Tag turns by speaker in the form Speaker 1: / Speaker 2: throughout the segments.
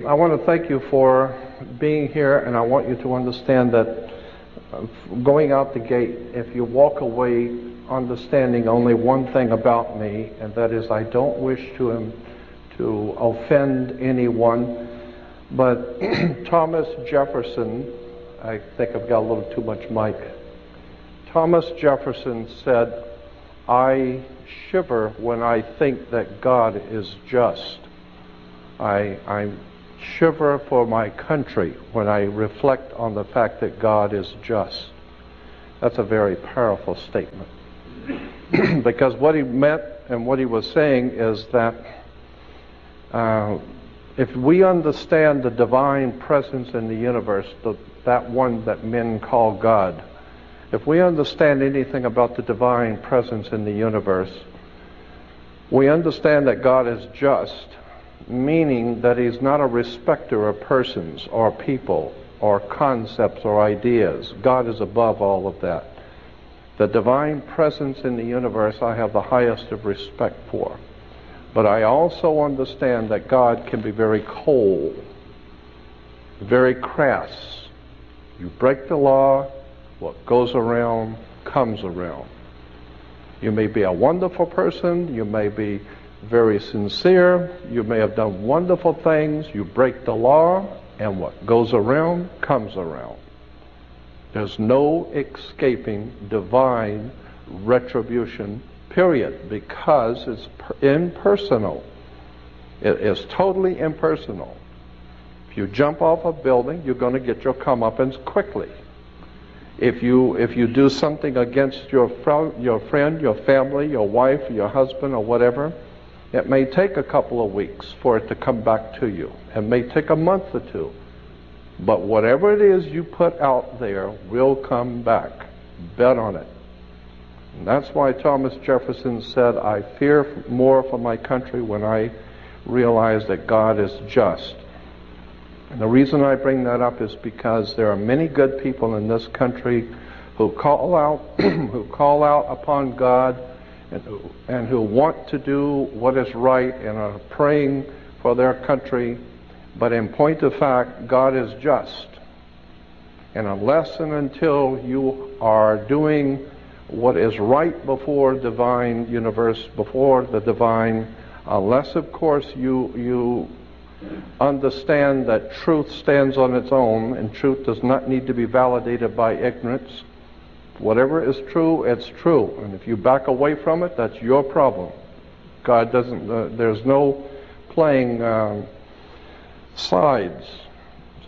Speaker 1: I want to thank you for being here, and I want you to understand that going out the gate, if you walk away understanding only one thing about me, and that is I don't wish to offend anyone, but Thomas Jefferson, I think I've got a little too much mic. Thomas Jefferson said, "I shiver when I think that God is just. I shiver for my country when I reflect on the fact that God is just." That's a very powerful statement. Because what he meant and what he was saying is that if we understand the divine presence in the universe, that one that men call God, if we understand anything about the divine presence in the universe, we understand that God is just, meaning that he's not a respecter of persons or people or concepts or ideas. God is above all of that. The divine presence in the universe I have the highest of respect for. But I also understand that God can be very cold, very crass. You break the law, what goes around comes around. You may be a wonderful person, you may be very sincere, you may have done wonderful things, you break the law, and what goes around comes around. There's no escaping divine retribution, period, because it's impersonal. It is totally impersonal. If you jump off a building, you're going to get your comeuppance quickly. If you do something against your friend, your family, your wife, your husband, or whatever, it may take a couple of weeks for it to come back to you. It may take a month or two. But whatever it is you put out there will come back. Bet on it. And that's why Thomas Jefferson said, "I fear more for my country when I realize that God is just." And the reason I bring that up is because there are many good people in this country who call out who call out upon God and who want to do what is right and are praying for their country, but in point of fact, God is just. And unless and until you are doing what is right before divine universe, before the divine, unless of course you understand that truth stands on its own and truth does not need to be validated by ignorance. Whatever is true, it's true. And if you back away from it, that's your problem. God doesn't, there's no playing sides.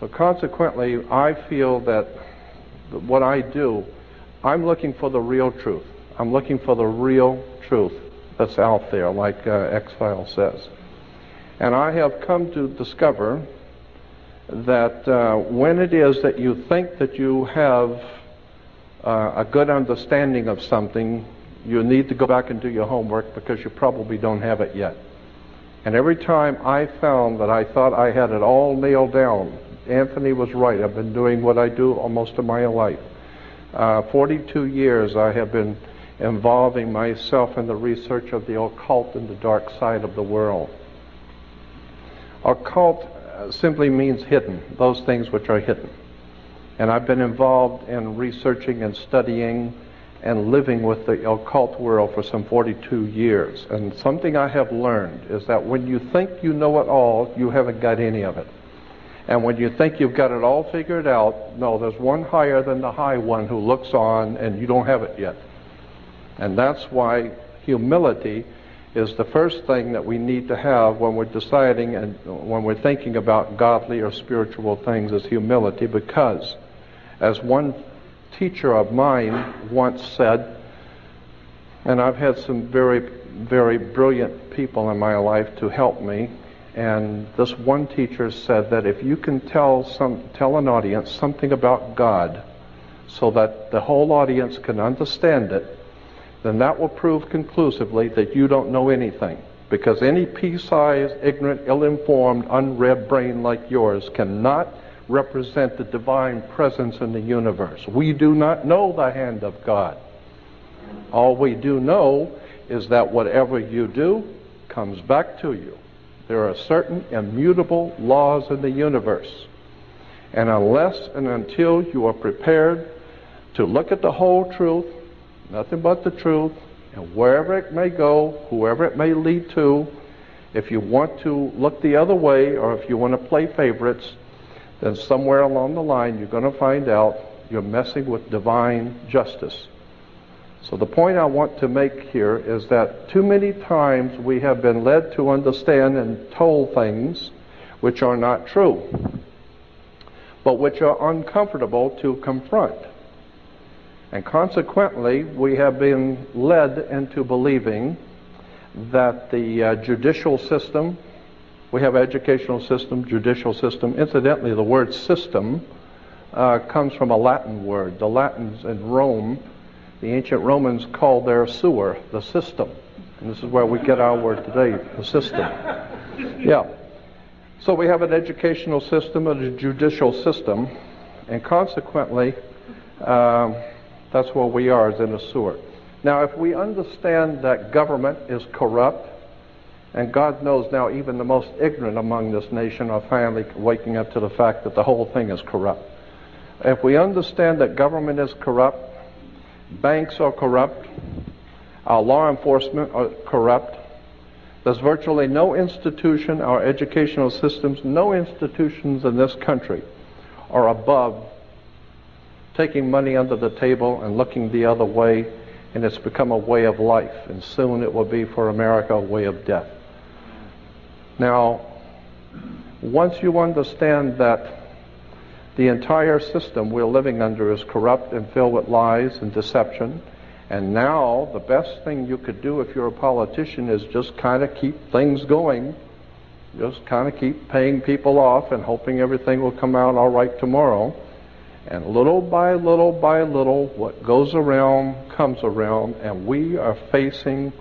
Speaker 1: So consequently, I feel that what I do, I'm looking for the real truth. I'm looking for the real truth that's out there, like Maxwell says. And I have come to discover that when it is that you think that you have a good understanding of something, you need to go back and do your homework because you probably don't have it yet. And every time I found that I thought I had it all nailed down, Anthony was right. I've been doing what I do almost of my life. 42 years I have been involving myself in the research of the occult and the dark side of the world. Occult simply means hidden, those things which are hidden. And I've been involved in researching and studying and living with the occult world for some 42 years. And something I have learned is that when you think you know it all, you haven't got any of it. And when you think you've got it all figured out, no, there's one higher than the high one who looks on and you don't have it yet. And that's why humility is the first thing that we need to have when we're deciding and when we're thinking about godly or spiritual things, is humility. Because as one teacher of mine once said, and I've had some very, very brilliant people in my life to help me, and this one teacher said that if you can tell an audience something about God so that the whole audience can understand it, then that will prove conclusively that you don't know anything. Because any pea-sized, ignorant, ill-informed, unread brain like yours cannot represent the divine presence in the universe. We do not know the hand of God. All we do know is that whatever you do comes back to you. There are certain immutable laws in the universe. And unless and until you are prepared to look at the whole truth, nothing but the truth, and wherever it may go, whoever it may lead to, if you want to look the other way or if you want to play favorites, then somewhere along the line you're going to find out you're messing with divine justice. So the point I want to make here is that too many times we have been led to understand and told things which are not true, but which are uncomfortable to confront. And consequently, we have been led into believing that the judicial system, we have educational system, judicial system. Incidentally, the word system comes from a Latin word. The Latins in Rome, the ancient Romans called their sewer the system. And this is where we get our word today, the system. Yeah. So we have an educational system and a judicial system, and consequently, that's where we are, is in a sewer. Now, if we understand that government is corrupt, and God knows now even the most ignorant among this nation are finally waking up to the fact that the whole thing is corrupt. If we understand that government is corrupt, banks are corrupt, our law enforcement are corrupt, there's virtually no institution, our educational systems, no institutions in this country are above taking money under the table and looking the other way, and it's become a way of life, and soon it will be for America a way of death. Now, once you understand that the entire system we're living under is corrupt and filled with lies and deception, and now the best thing you could do if you're a politician is just kind of keep things going, just kind of keep paying people off and hoping everything will come out all right tomorrow. And little by little by little, what goes around comes around, and we are facing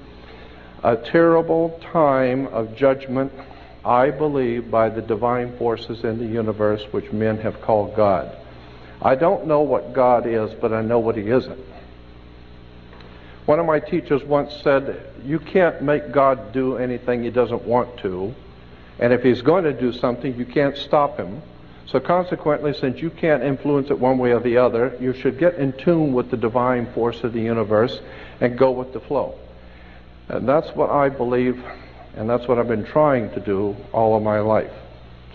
Speaker 1: a terrible time of judgment, I believe, by the divine forces in the universe, which men have called God. I don't know what God is, but I know what He isn't. One of my teachers once said, you can't make God do anything He doesn't want to, and if He's going to do something, you can't stop Him. So consequently, since you can't influence it one way or the other, you should get in tune with the divine force of the universe and go with the flow. And that's what I believe, and that's what I've been trying to do all of my life.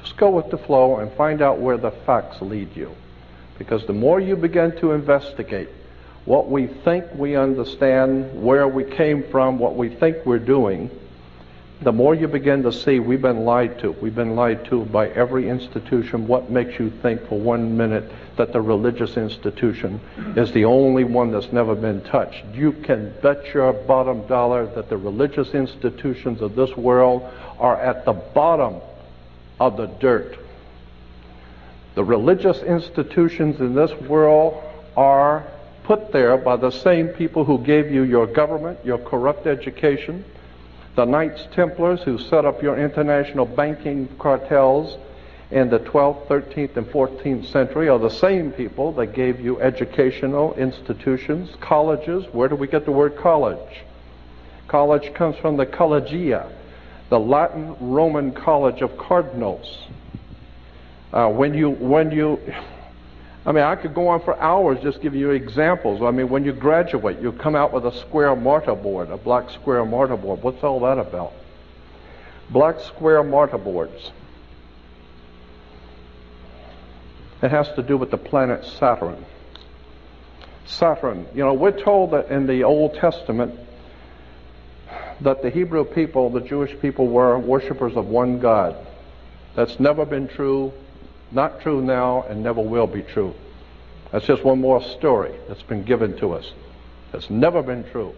Speaker 1: Just go with the flow and find out where the facts lead you. Because the more you begin to investigate what we think we understand, where we came from, what we think we're doing, the more you begin to see we've been lied to. We've been lied to by every institution. What makes you think for 1 minute that the religious institution is the only one that's never been touched? You can bet your bottom dollar that the religious institutions of this world are at the bottom of the dirt. The religious institutions in this world are put there by the same people who gave you your government, your corrupt education. The Knights Templars who set up your international banking cartels in the 12th, 13th, and 14th century are the same people that gave you educational institutions, colleges. Where do we get the word college? College comes from the collegia, the Latin Roman college of cardinals. I could go on for hours just giving you examples. When you graduate, you come out with a square mortarboard, a black square mortarboard. What's all that about? Black square mortarboards. It has to do with the planet Saturn. Saturn, we're told that in the Old Testament that the Hebrew people, the Jewish people, were worshipers of one God. That's never been true. Not true now, and never will be true. That's just one more story that's been given to us. That's never been true.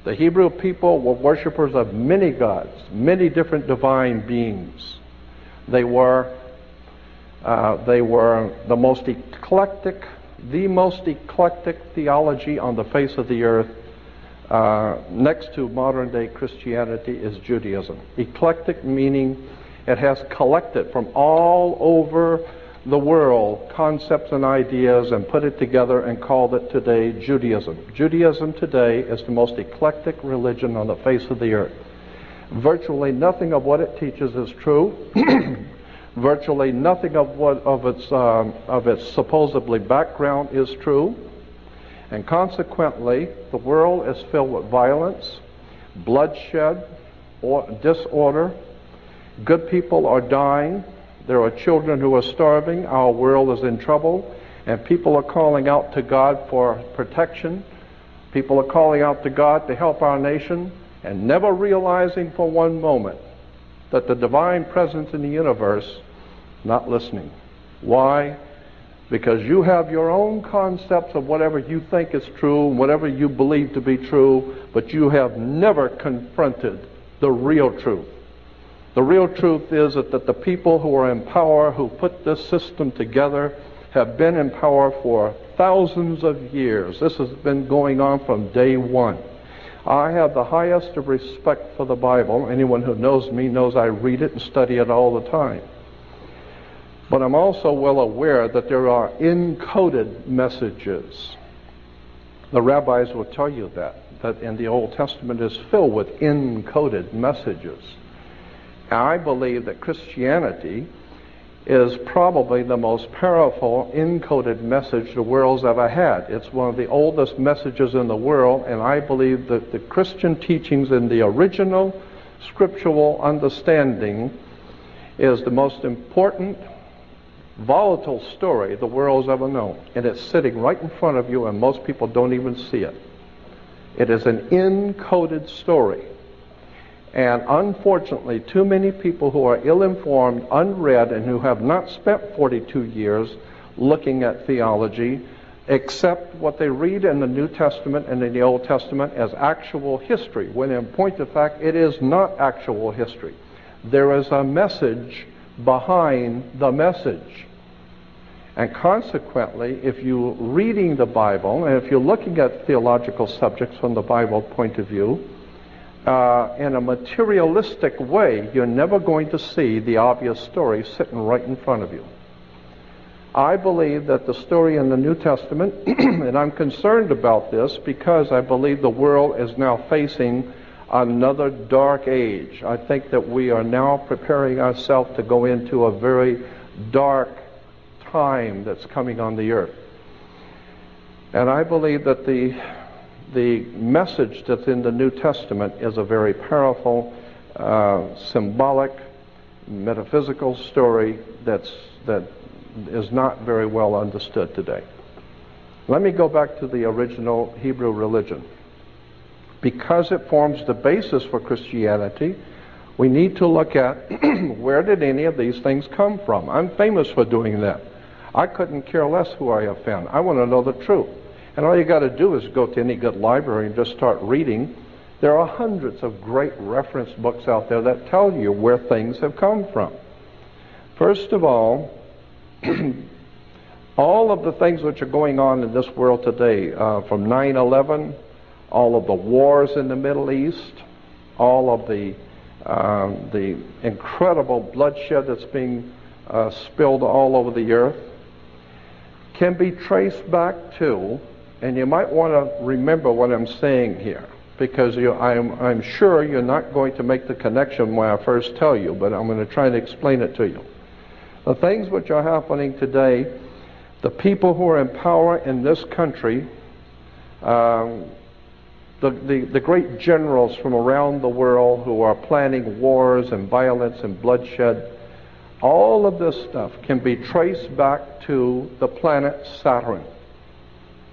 Speaker 1: The Hebrew people were worshipers of many gods, many different divine beings. They were the most eclectic theology on the face of the earth. Next to modern day Christianity is Judaism. Eclectic meaning it has collected from all over the world concepts and ideas and put it together and called it today Judaism. Judaism today is the most eclectic religion on the face of the earth. Virtually nothing of what it teaches is true. Virtually nothing of its supposedly background is true. And consequently, the world is filled with violence, bloodshed, or disorder. Good people are dying. There are children who are starving. Our world is in trouble. And people are calling out to God for protection. People are calling out to God to help our nation, and never realizing for one moment that the divine presence in the universe not listening. Why? Because you have your own concepts of whatever you think is true, whatever you believe to be true, but you have never confronted the real truth. The real truth is that the people who are in power, who put this system together, have been in power for thousands of years. This has been going on from day one. I have the highest of respect for the Bible. Anyone who knows me knows I read it and study it all the time. But I'm also well aware that there are encoded messages. The rabbis will tell you that in the Old Testament is filled with encoded messages. I believe that Christianity is probably the most powerful encoded message the world's ever had. It's one of the oldest messages in the world, and I believe that the Christian teachings in the original scriptural understanding is the most important, volatile story the world's ever known. And it's sitting right in front of you, and most people don't even see it. It is an encoded story. And unfortunately, too many people who are ill-informed, unread, and who have not spent 42 years looking at theology accept what they read in the New Testament and in the Old Testament as actual history, when in point of fact, it is not actual history. There is a message behind the message. And consequently, if you're reading the Bible, and if you're looking at theological subjects from the Bible point of view, in a materialistic way, you're never going to see the obvious story sitting right in front of you. I believe that the story in the New Testament, and I'm concerned about this because I believe the world is now facing another dark age. I think that we are now preparing ourselves to go into a very dark time that's coming on the earth. And I believe that the message that's in the New Testament is a very powerful, symbolic, metaphysical story that is not very well understood today. Let me go back to the original Hebrew religion. Because it forms the basis for Christianity, we need to look at where did any of these things come from. I'm famous for doing that. I couldn't care less who I offend. I want to know the truth. And all you got to do is go to any good library and just start reading. There are hundreds of great reference books out there that tell you where things have come from. First of all of the things which are going on in this world today, from 9/11, all of the wars in the Middle East, all of the incredible bloodshed that's being spilled all over the earth, can be traced back to, and you might want to remember what I'm saying here, because I'm sure you're not going to make the connection when I first tell you, but I'm going to try to explain it to you. The things which are happening today, the people who are in power in this country, the great generals from around the world who are planning wars and violence and bloodshed, all of this stuff can be traced back to the planet Saturn.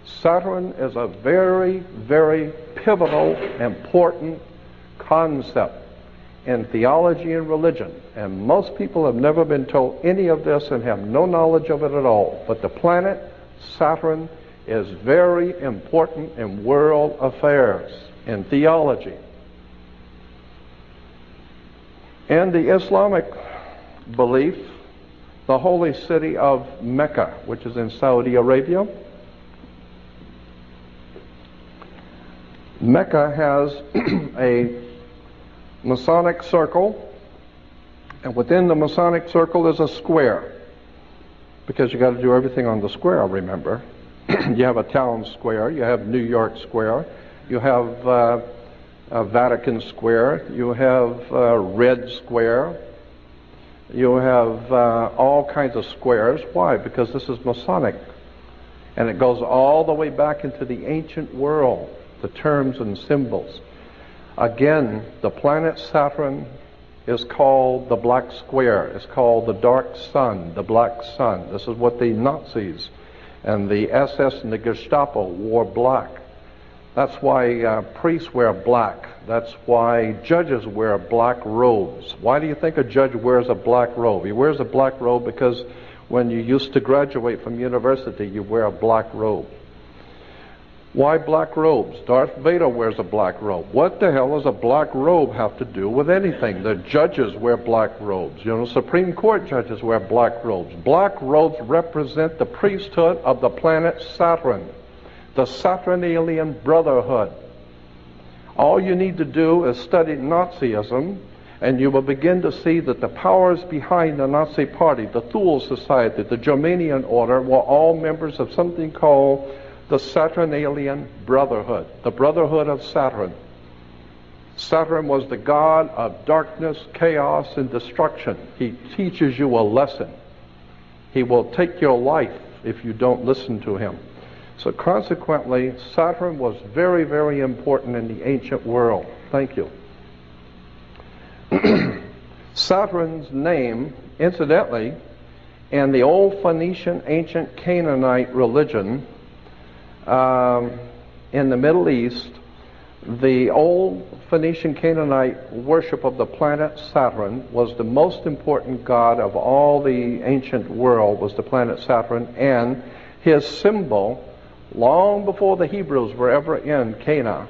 Speaker 1: Saturn is a very, very pivotal, important concept in theology and religion. And most people have never been told any of this and have no knowledge of it at all. But the planet Saturn is very important in world affairs, in theology. In the Islamic belief, the holy city of Mecca, which is in Saudi Arabia, Mecca has a Masonic circle, and within the Masonic circle is a square, because you got to do everything on the square, remember. You have a town square, you have New York Square, you have Vatican Square, you have Red Square, you have all kinds of squares. Why? Because this is Masonic. And it goes all the way back into the ancient world, the terms and symbols. Again, the planet Saturn is called the Black Square. It's called the Dark Sun, the Black Sun. This is what the Nazis and the SS and the Gestapo wore black. That's why priests wear black. That's why judges wear black robes. Why do you think a judge wears a black robe? He wears a black robe because when you used to graduate from university, you wear a black robe. Why black robes? Darth Vader wears a black robe. What the hell does a black robe have to do with anything? The judges wear black robes. You know, Supreme Court judges wear black robes. Black robes represent the priesthood of the planet Saturn, the Saturnalian Brotherhood. All you need to do is study Nazism, and you will begin to see that the powers behind the Nazi Party, the Thule Society, the Germanian Order, were all members of something called the Saturnalian Brotherhood, the Brotherhood of Saturn. Saturn was the god of darkness, chaos, and destruction. He teaches you a lesson. He will take your life if you don't listen to him. So consequently, Saturn was very, very important in the ancient world. Thank you. Saturn's name, incidentally, in the old Phoenician ancient Canaanite religion, in the Middle East, the old Phoenician Canaanite worship of the planet Saturn was the most important god of all the ancient world, was the planet Saturn, and his symbol, long before the Hebrews were ever in Canaan,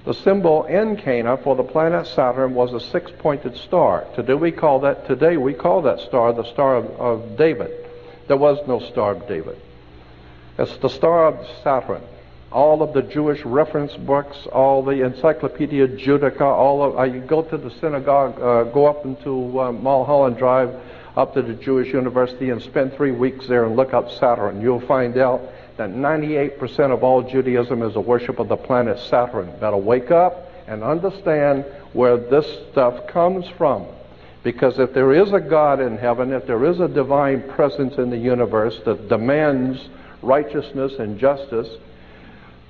Speaker 1: the symbol in Canaan for the planet Saturn was a six-pointed star. Today we call that star the Star of David. There was no Star of David. It's the Star of Saturn. All of the Jewish reference books, all the Encyclopedia Judaica, you go to the synagogue, go up into Mulholland Drive, up to the Jewish University and spend 3 weeks there and look up Saturn. You'll find out that 98% of all Judaism is a worship of the planet Saturn. Better wake up and understand where this stuff comes from. Because if there is a God in heaven, if there is a divine presence in the universe that demands righteousness and justice,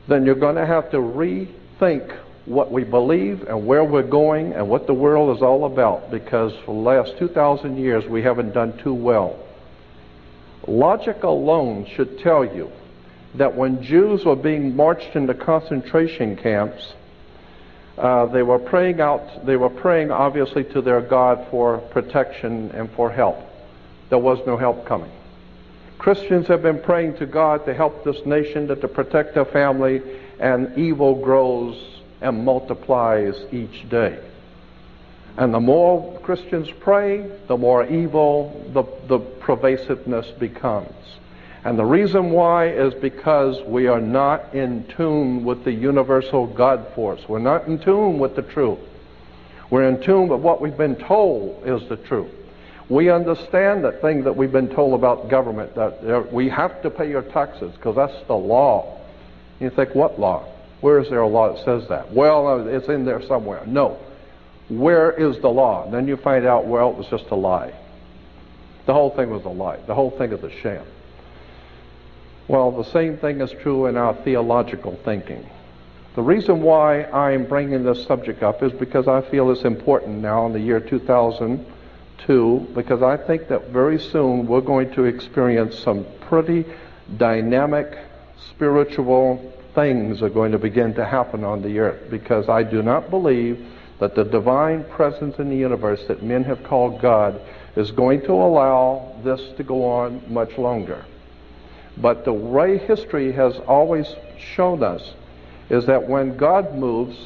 Speaker 1: then you're going to have to rethink what we believe and where we're going and what the world is all about, because for the last 2,000 years we haven't done too well. Logic alone should tell you that when Jews were being marched into concentration camps, they were praying obviously to their God for protection and for help. There was no help coming. Christians have been praying to God to help this nation, to protect their family, and evil grows and multiplies each day. And the more Christians pray, the more evil the pervasiveness becomes. And the reason why is because we are not in tune with the universal God force. We're not in tune with the truth. We're in tune with what we've been told is the truth. We understand that thing that we've been told about government, that we have to pay your taxes because that's the law. You think, what law? Where is there a law that says that? Well, it's in there somewhere. No. Where is the law? And then you find out, well, it was just a lie. The whole thing was a lie. The whole thing is a sham. Well, the same thing is true in our theological thinking. The reason why I'm bringing this subject up is because I feel it's important now in the year 2002, because I think that very soon we're going to experience some pretty dynamic spiritual things are going to begin to happen on the earth, because I do not believe that the divine presence in the universe that men have called God is going to allow this to go on much longer. But the way history has always shown us is that when God moves,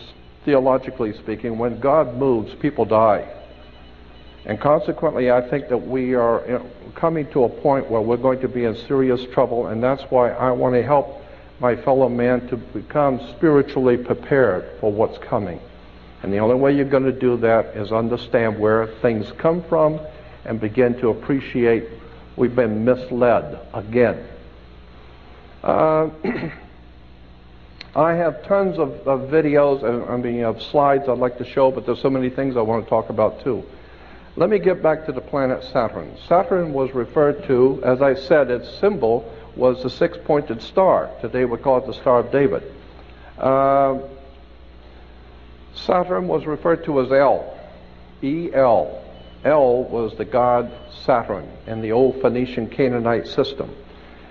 Speaker 1: theologically speaking, when God moves, people die. And consequently, I think that we are coming to a point where we're going to be in serious trouble, and that's why I want to help my fellow man to become spiritually prepared for what's coming. And the only way you're going to do that is understand where things come from and begin to appreciate we've been misled again. I have tons of videos, of slides I'd like to show, but there's so many things I want to talk about too. Let me get back to the planet Saturn. Saturn was referred to, as I said, its symbol was the six-pointed star. Today we call it the Star of David. Saturn was referred to as El, E-L. El was the god Saturn in the old Phoenician Canaanite system.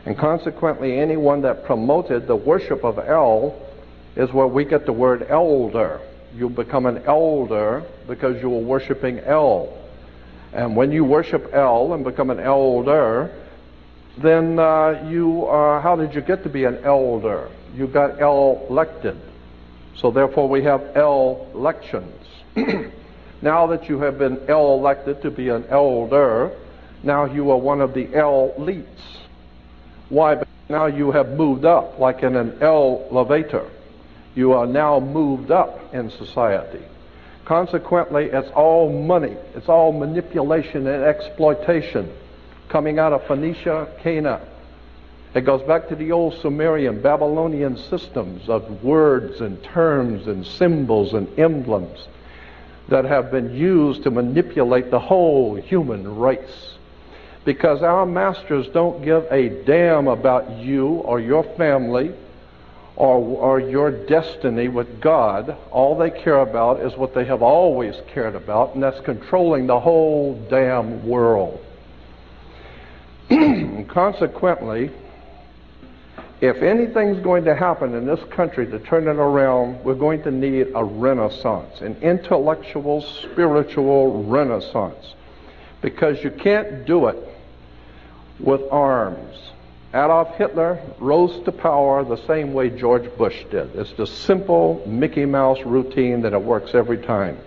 Speaker 1: And consequently, anyone that promoted the worship of El is where we get the word elder. You become an elder because you were worshiping El. And when you worship El and become an elder, then how did you get to be an elder? You got elected. So therefore we have elections. Now that you have been elected to be an elder, now you are one of the elites. Why? Because now you have moved up, like in an elevator. You are now moved up in society. Consequently, it's all money. It's all manipulation and exploitation coming out of Phoenicia, Canaan. It goes back to the old Sumerian, Babylonian systems of words and terms and symbols and emblems that have been used to manipulate the whole human race. Because our masters don't give a damn about you or your family or your destiny with God. All they care about is what they have always cared about, and that's controlling the whole damn world. And consequently, if anything's going to happen in this country to turn it around, we're going to need a renaissance, an intellectual, spiritual renaissance. Because you can't do it with arms. Adolf Hitler rose to power the same way George Bush did. It's the simple Mickey Mouse routine that it works every time.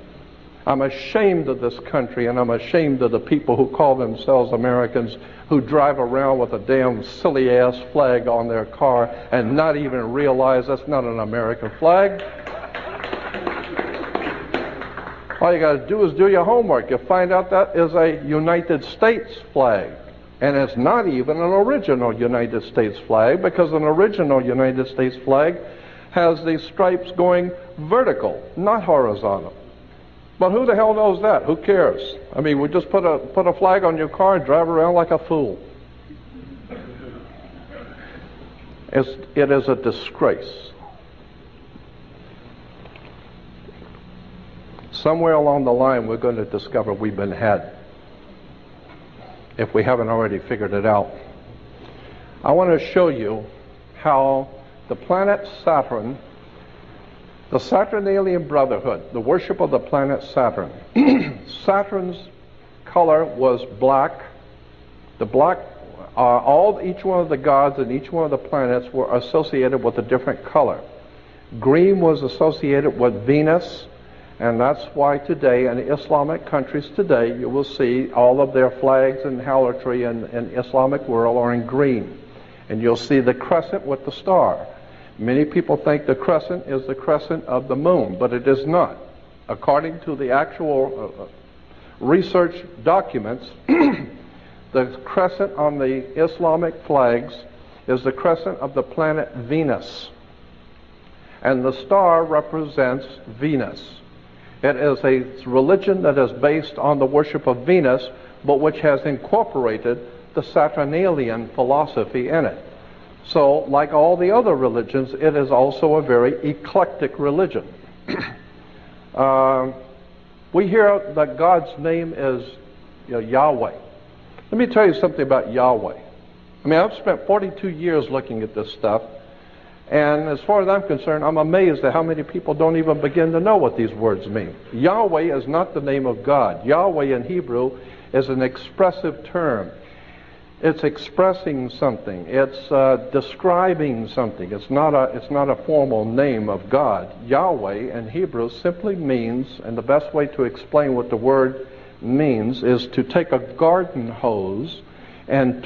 Speaker 1: I'm ashamed of this country, and I'm ashamed of the people who call themselves Americans who drive around with a damn silly-ass flag on their car and not even realize that's not an American flag. All you got to do is do your homework. You find out that is a United States flag. And it's not even an original United States flag, because an original United States flag has these stripes going vertical, not horizontal. But who the hell knows that? Who cares? I mean, we just put a flag on your car and drive around like a fool. It is a disgrace. Somewhere along the line, we're going to discover we've been had, if we haven't already figured it out. I want to show you how the planet Saturn, the Saturnalian Brotherhood, the worship of the planet Saturn. Saturn's color was black. The black, each one of the gods and each one of the planets were associated with a different color. Green was associated with Venus, and that's why today in Islamic countries today you will see all of their flags and harlotry in Islamic world are in green. And you'll see the crescent with the star. Many people think the crescent is the crescent of the moon, but it is not. According to the actual research documents, the crescent on the Islamic flags is the crescent of the planet Venus. And the star represents Venus. It is a religion that is based on the worship of Venus, but which has incorporated the Saturnalian philosophy in it. So, like all the other religions, it is also a very eclectic religion. We hear that God's name is Yahweh. Let me tell you something about Yahweh. I mean, I've spent 42 years looking at this stuff, and as far as I'm concerned, I'm amazed at how many people don't even begin to know what these words mean. Yahweh is not the name of God. Yahweh in Hebrew is an expressive term. It's expressing something. It's describing something. It's not a formal name of God. Yahweh in Hebrew simply means, and the best way to explain what the word means is to take a garden hose and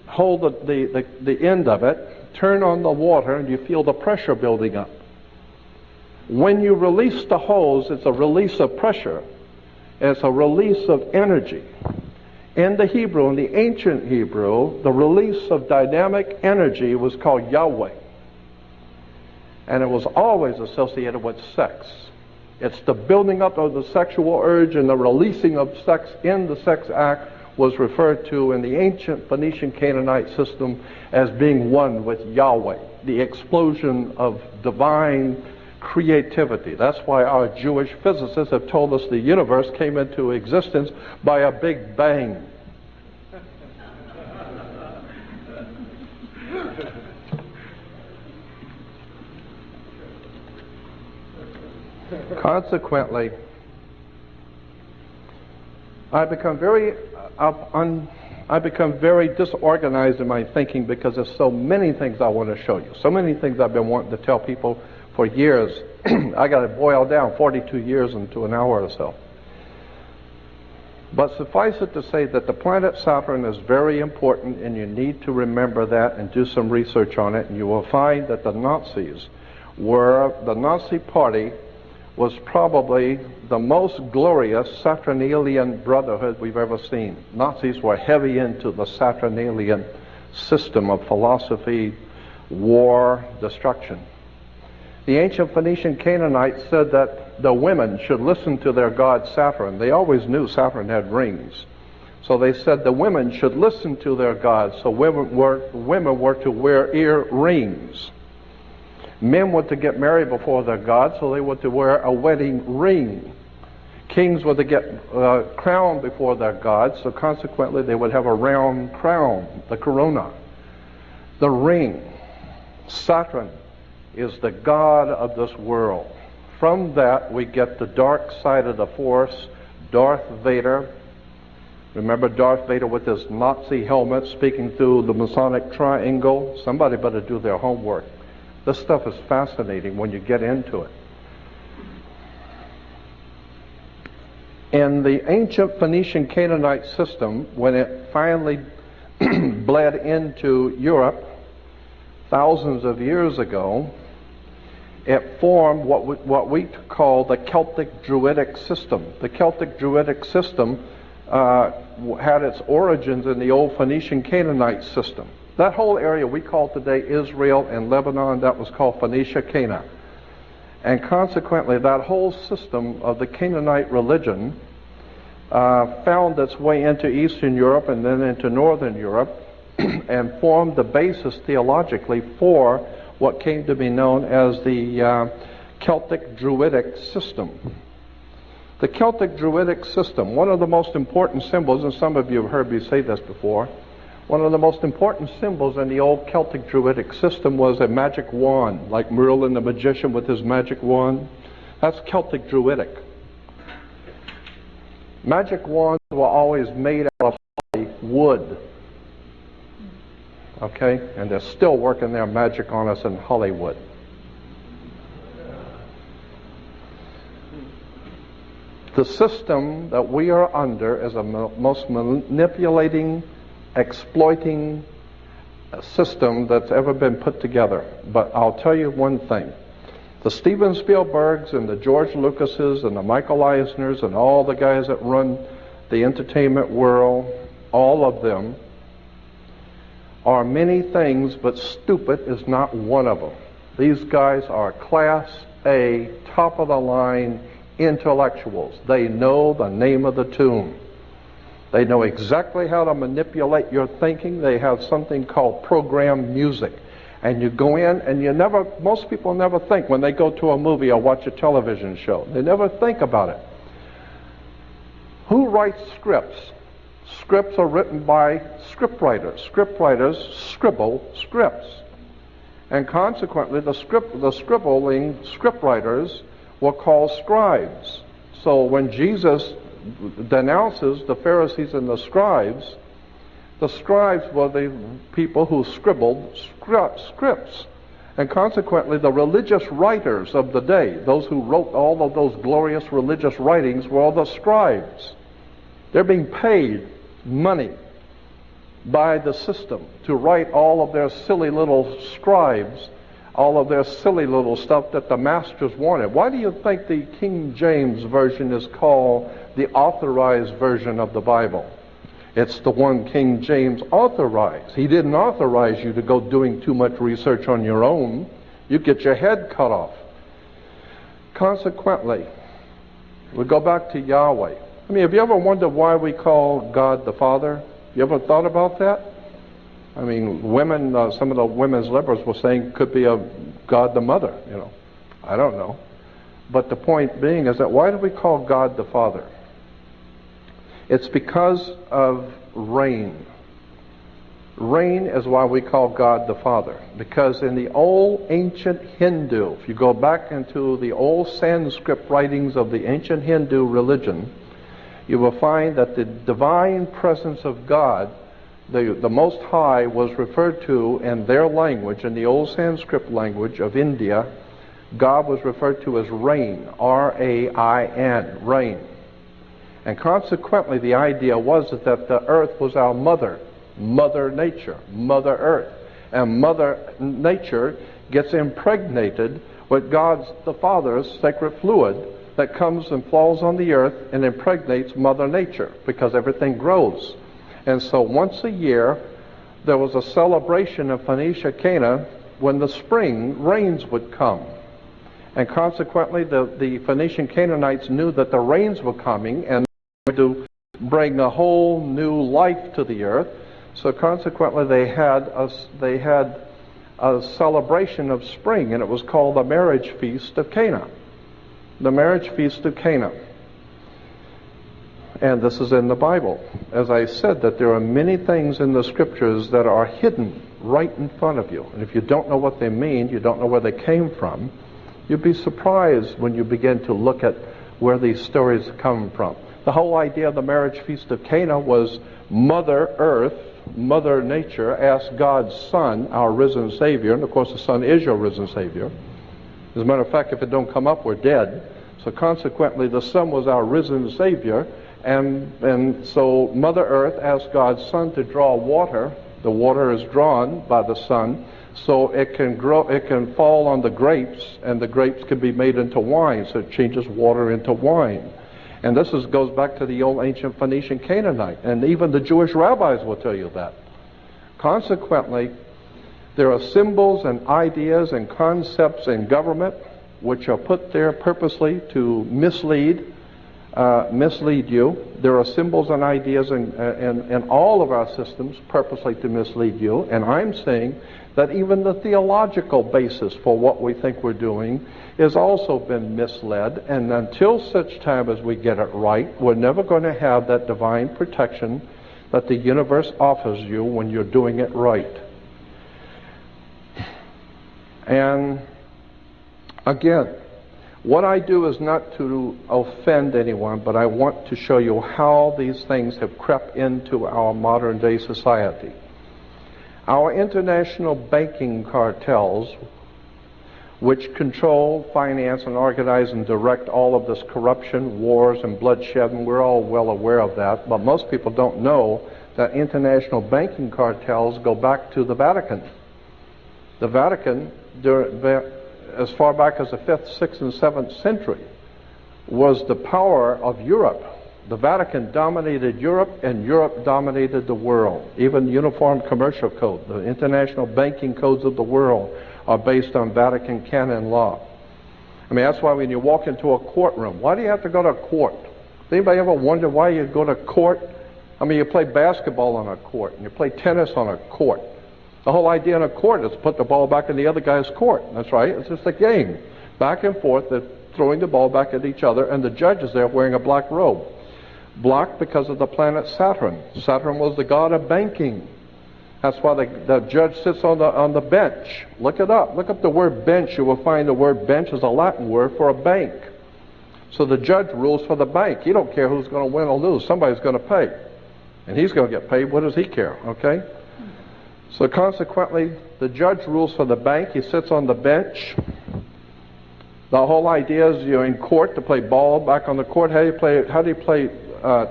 Speaker 1: hold the end of it, turn on the water, and you feel the pressure building up. When you release the hose, it's a release of pressure. It's a release of energy. In the Hebrew, in the ancient Hebrew, the release of dynamic energy was called Yahweh. and it was always associated with sex. It's the building up of the sexual urge and the releasing of sex in the sex act was referred to in the ancient Phoenician Canaanite system as being one with Yahweh, the explosion of divine creativity. That's why our Jewish physicists have told us the universe came into existence by a big bang. Consequently, I become very disorganized in my thinking because there's so many things I want to show you. So many things I've been wanting to tell people for years. I got it boiled down 42 years into an hour or so. But suffice it to say that the planet Saturn is very important, and you need to remember that and do some research on it, and you will find that the Nazi Party was probably the most glorious Saturnalian brotherhood we've ever seen. Nazis were heavy into the Saturnalian system of philosophy, war, destruction. The ancient Phoenician Canaanites said that the women should listen to their god Saturn. They always knew Saturn had rings. So they said the women should listen to their gods, so women were to wear earrings. Men were to get married before their God, so they were to wear a wedding ring. Kings were to get crowned before their gods, so consequently they would have a round crown, the corona. The ring. Saturn is the god of this world. From that we get the dark side of the Force, Darth Vader. Remember Darth Vader with his Nazi helmet speaking through the Masonic triangle? Somebody better do their homework. This stuff is fascinating when you get into it. In the ancient Phoenician Canaanite system, when it finally bled into Europe thousands of years ago, it formed what we call the Celtic Druidic system. The Celtic Druidic system had its origins in the old Phoenician Canaanite system. That whole area we call today Israel and Lebanon, that was called Phoenicia, Cana. And consequently, that whole system of the Canaanite religion found its way into Eastern Europe and then into Northern Europe and formed the basis theologically for what came to be known as the Celtic Druidic system. The Celtic Druidic system, one of the most important symbols, and some of you have heard me say this before, one of the most important symbols in the old Celtic Druidic system was a magic wand, like Merlin the magician with his magic wand. That's Celtic Druidic. Magic wands were always made out of holly wood. Okay? And they're still working their magic on us in Hollywood. The system that we are under is the most manipulating, exploiting system that's ever been put together. But I'll tell you one thing. The Steven Spielbergs and the George Lucases and the Michael Eisners and all the guys that run the entertainment world, all of them are many things, but stupid is not one of them. These guys are Class A, top of the line intellectuals. They know the name of the tune. They know exactly how to manipulate your thinking. They have something called programmed music. And you go in and most people never think when they go to a movie or watch a television show. They never think about it. Who writes scripts? Scripts are written by scriptwriters. Scriptwriters scribble scripts. And consequently, the scribbling scriptwriters were called scribes. So when Jesus denounces the Pharisees and the scribes were the people who scribbled scripts. And consequently, the religious writers of the day, those who wrote all of those glorious religious writings, were all the scribes. They're being paid money by the system to write all of their silly little scribes, all of their silly little stuff that the masters wanted. Why do you think the King James Version is called the authorized version of the Bible? It's the one King James authorized. He didn't authorize you to go doing too much research on your own. You get your head cut off. Consequently, we go back to Yahweh. I mean, have you ever wondered why we call God the Father? You ever thought about that? I mean, women, some of the women's liberals were saying could be a God the Mother, you know. I don't know. But the point being is that why do we call God the Father? It's because of rain. Rain is why we call God the Father. Because in the old ancient Hindu, if you go back into the old Sanskrit writings of the ancient Hindu religion, you will find that the divine presence of God, the Most High, was referred to in their language, in the old Sanskrit language of India. God was referred to as rain, R-A-I-N, rain. And consequently, the idea was that the earth was our mother, Mother Nature, Mother Earth. And Mother Nature gets impregnated with God's, the Father's, sacred fluid that comes and falls on the earth and impregnates Mother Nature, because everything grows. And so once a year, there was a celebration in Phoenicia, Cana, when the spring rains would come. And consequently, the Phoenician Canaanites knew that the rains were coming and to bring a whole new life to the earth. So consequently, they had a celebration of spring, and it was called the marriage feast of Cana. The marriage feast of Cana. And this is in the Bible. As I said, that there are many things in the scriptures that are hidden right in front of you. And if you don't know what they mean, you don't know where they came from, you'd be surprised when you begin to look at where these stories come from. The whole idea of the marriage feast of Cana was Mother Earth, Mother Nature asked God's Son, our risen Savior, and of course the Son is your risen Savior. As a matter of fact, if it don't come up, we're dead. So consequently, the Son was our risen Savior, and so Mother Earth asked God's Son to draw water. The water is drawn by the Son, so it can grow, it can fall on the grapes, and the grapes can be made into wine, so it changes water into wine. And this goes back to the old ancient Phoenician Canaanite, and even the Jewish rabbis will tell you that. Consequently, there are symbols and ideas and concepts in government which are put there purposely to mislead you. There are symbols and ideas in all of our systems purposely to mislead you. And I'm saying that even the theological basis for what we think we're doing has also been misled. And until such time as we get it right, we're never going to have that divine protection that the universe offers you when you're doing it right. And again, what I do is not to offend anyone, but I want to show you how these things have crept into our modern day society. Our international banking cartels, which control, finance, and organize and direct all of this corruption, wars, and bloodshed, and we're all well aware of that, but most people don't know that international banking cartels go back to the Vatican. The Vatican, as far back as the 5th, 6th, and 7th century, was the power of Europe. The Vatican dominated Europe, and Europe dominated the world. Even the Uniform Commercial Code, the international banking codes of the world, are based on Vatican canon law. I mean, that's why when you walk into a courtroom, why do you have to go to court? Does anybody ever wonder why you go to court? I mean, you play basketball on a court, and you play tennis on a court. The whole idea in a court is to put the ball back in the other guy's court. That's right. It's just a game. Back and forth, they're throwing the ball back at each other, and the judge is there wearing a black robe. Black because of the planet Saturn. Saturn was the god of banking. That's why the judge sits on the bench. Look it up. Look up the word bench. You will find the word bench is a Latin word for a bank. So the judge rules for the bank. He don't care who's going to win or lose. Somebody's going to pay. And he's going to get paid. What does he care? Okay? So consequently, the judge rules for the bank. He sits on the bench. The whole idea is you're in court to play ball back on the court. How do you play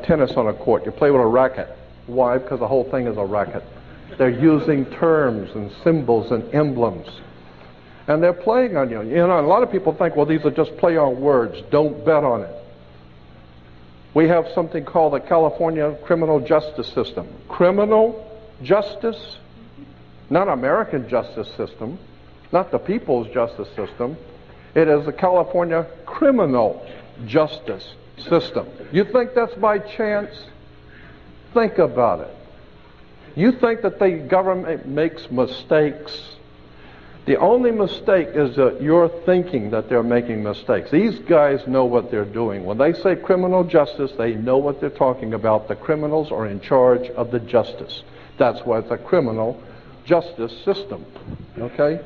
Speaker 1: tennis on a court? You play with a racket. Why? Because the whole thing is a racket. They're using terms and symbols and emblems. And they're playing on you. You know, a lot of people think, well, these are just play on words. Don't bet on it. We have something called the California criminal justice system. Criminal justice? Not American justice system. not the people's justice system. It is the California criminal justice system. You think that's by chance? Think about it. You think that the government makes mistakes? The only mistake is that you're thinking that they're making mistakes. These guys know what they're doing. When they say criminal justice, they know what they're talking about. The criminals are in charge of the justice. That's why it's a criminal justice system. Okay?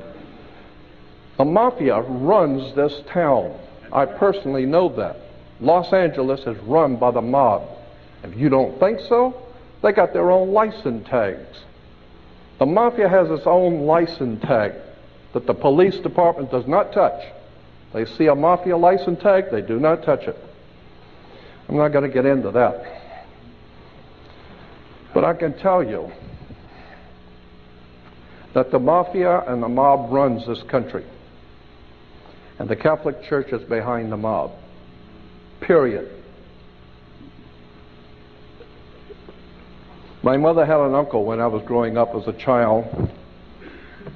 Speaker 1: The mafia runs this town. I personally know that. Los Angeles is run by the mob. If you don't think so, they got their own license tags. The mafia has its own license tag that the police department does not touch. They see a mafia license tag, they do not touch it. I'm not going to get into that. But I can tell you that the mafia and the mob runs this country. And the Catholic Church is behind the mob. Period. My mother had an uncle when I was growing up as a child.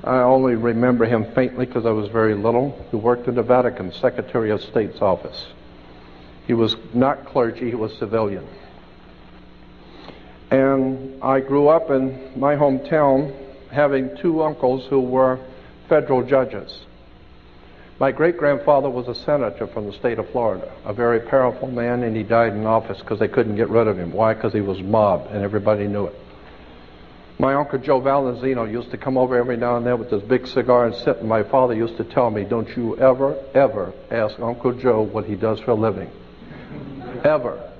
Speaker 1: I only remember him faintly because I was very little, who worked in the Vatican Secretary of State's office. He was not clergy, he was civilian. And I grew up in my hometown having two uncles who were federal judges. My great-grandfather was a senator from the state of Florida, a very powerful man, and he died in office because they couldn't get rid of him. Why? Because he was mobbed, and everybody knew it. My Uncle Joe Valenzino used to come over every now and then with his big cigar and sit, and my father used to tell me, don't you ever, ever ask Uncle Joe what he does for a living. Ever.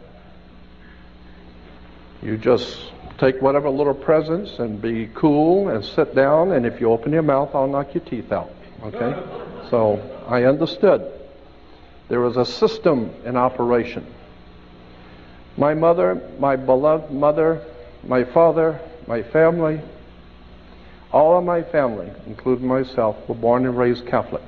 Speaker 1: You just take whatever little presents and be cool and sit down, and if you open your mouth, I'll knock your teeth out. Okay? So I understood. There was a system in operation. My mother, my beloved mother, my father, my family, all of my family, including myself, were born and raised Catholic.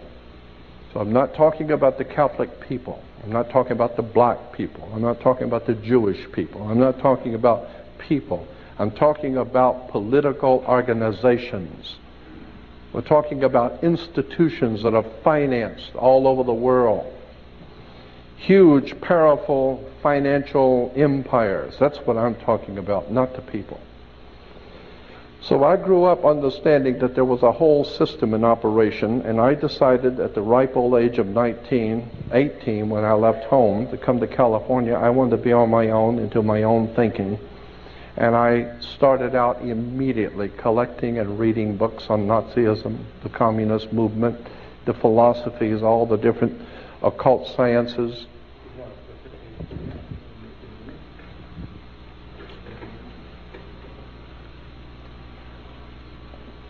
Speaker 1: So I'm not talking about the Catholic people. I'm not talking about the black people. I'm not talking about the Jewish people. I'm not talking about people. I'm talking about political organizations. We're talking about institutions that are financed all over the world. Huge, powerful financial empires. That's what I'm talking about, not the people. So I grew up understanding that there was a whole system in operation, and I decided at the ripe old age of 18, when I left home to come to California, I wanted to be on my own and do my own thinking. And I started out immediately collecting and reading books on Nazism, the communist movement, the philosophies, all the different occult sciences.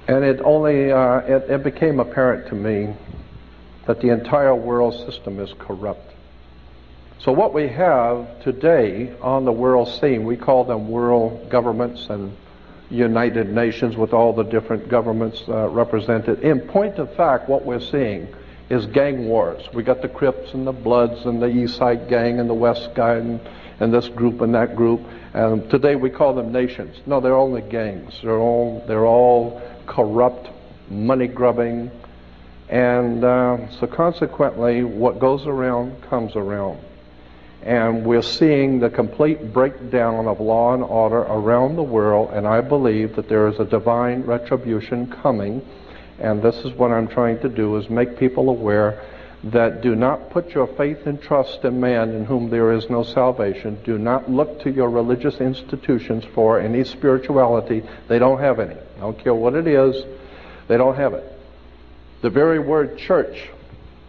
Speaker 1: And it became apparent to me that the entire world system is corrupt. So what we have today on the world scene, we call them world governments and United Nations with all the different governments represented. In point of fact, what we're seeing is gang wars. We got the Crips and the Bloods and the East Side Gang and the West Side and this group and that group. And today we call them nations. No, they're only gangs. They're all corrupt, money-grubbing. And so consequently, what goes around comes around. And we're seeing the complete breakdown of law and order around the world, and I believe that there is a divine retribution coming, and this is what I'm trying to do, is make people aware that do not put your faith and trust in man in whom there is no salvation. Do not look to your religious institutions for any spirituality. They don't have any. I don't care what it is, they don't have it. The very word church,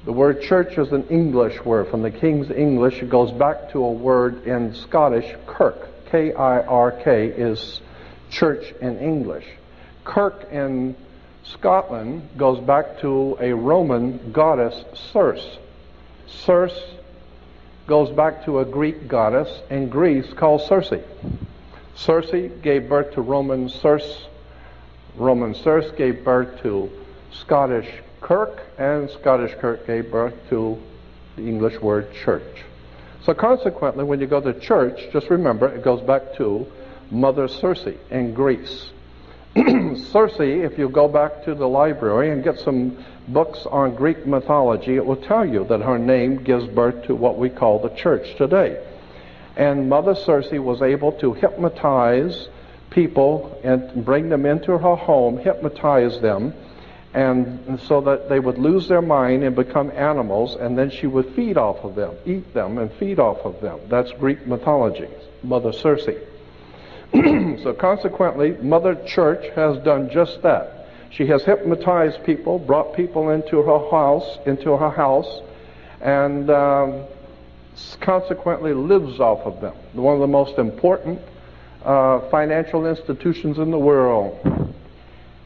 Speaker 1: the word church is an English word. From the King's English, it goes back to a word in Scottish, kirk. K-I-R-K is church in English. Kirk in Scotland goes back to a Roman goddess, Circe. Circe goes back to a Greek goddess in Greece called Circe. Circe gave birth to Roman Circe. Roman Circe gave birth to Scottish Kirk, and Scottish Kirk gave birth to the English word church. So consequently, when you go to church, just remember it goes back to Mother Circe in Greece. Circe, if you go back to the library and get some books on Greek mythology, it will tell you that her name gives birth to what we call the church today. And Mother Circe was able to hypnotize people and bring them into her home, hypnotize them, and so that they would lose their mind and become animals, and then she would feed off of them, eat them and feed off of them. That's Greek mythology, Mother Circe. So consequently, Mother Church has done just that. She has hypnotized people, brought people into her house, and consequently lives off of them. One of the most important financial institutions in the world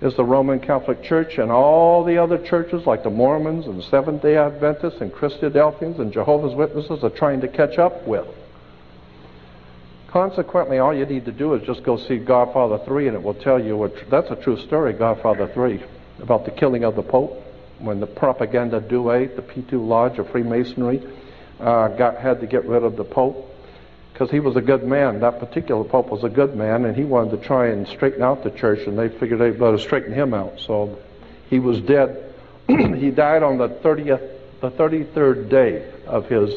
Speaker 1: is the Roman Catholic Church, and all the other churches like the Mormons and Seventh-day Adventists and Christadelphians and Jehovah's Witnesses are trying to catch up with. Consequently, all you need to do is just go see Godfather 3, and it will tell you, that's a true story, Godfather 3, about the killing of the Pope, when the Propaganda Due, the P2 Lodge of Freemasonry, had to get rid of the Pope, because he was a good man. That particular Pope was a good man, and he wanted to try and straighten out the church, and they figured they'd better straighten him out. So he was dead. He died on the 33rd day of his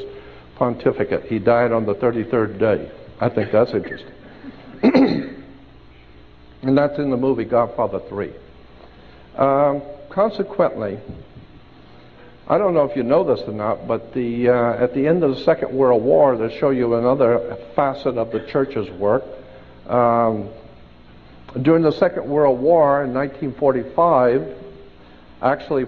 Speaker 1: pontificate. He died on the 33rd day. I think that's interesting. And that's in the movie Godfather 3. Consequently, I don't know if you know this or not, but at the end of the Second World War, to show you another facet of the church's work, during the Second World War in 1945, actually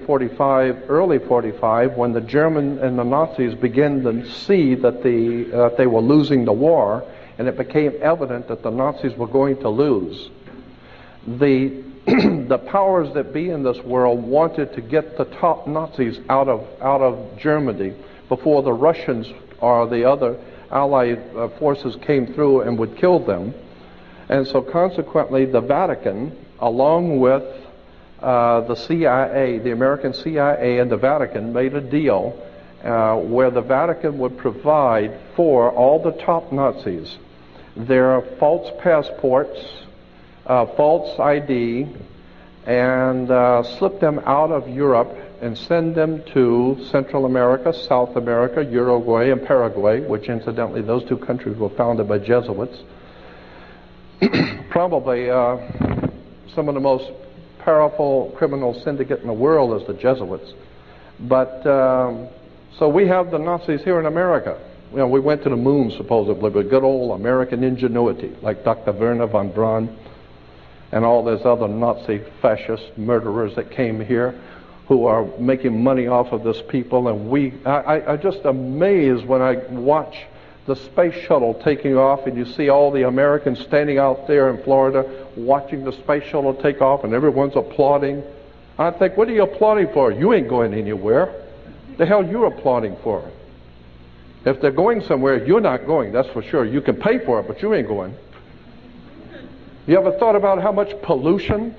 Speaker 1: early 45, when the German and the Nazis began to see that they were losing the war, and it became evident that the Nazis were going to lose, the powers that be in this world wanted to get the top Nazis out of Germany before the Russians or the other Allied forces came through and would kill them. And so consequently, the Vatican, along with the CIA, the American CIA and the Vatican, made a deal where the Vatican would provide for all the top Nazis their false passports, false ID, and slip them out of Europe and send them to Central America, South America, Uruguay, and Paraguay, which incidentally those two countries were founded by Jesuits. Probably some of the most powerful criminal syndicate in the world is the Jesuits. But so we have the Nazis here in America. You know, we went to the moon supposedly with good old American ingenuity, like Dr. Werner von Braun and all those other Nazi fascist murderers that came here who are making money off of this people. And I'm just amazed when I watch the space shuttle taking off and you see all the Americans standing out there in Florida watching the space shuttle take off and everyone's applauding. I think, what are you applauding for? You ain't going anywhere. The hell you applauding for? If they're going somewhere, you're not going, that's for sure. You can pay for it, but you ain't going. You ever thought about how much pollution,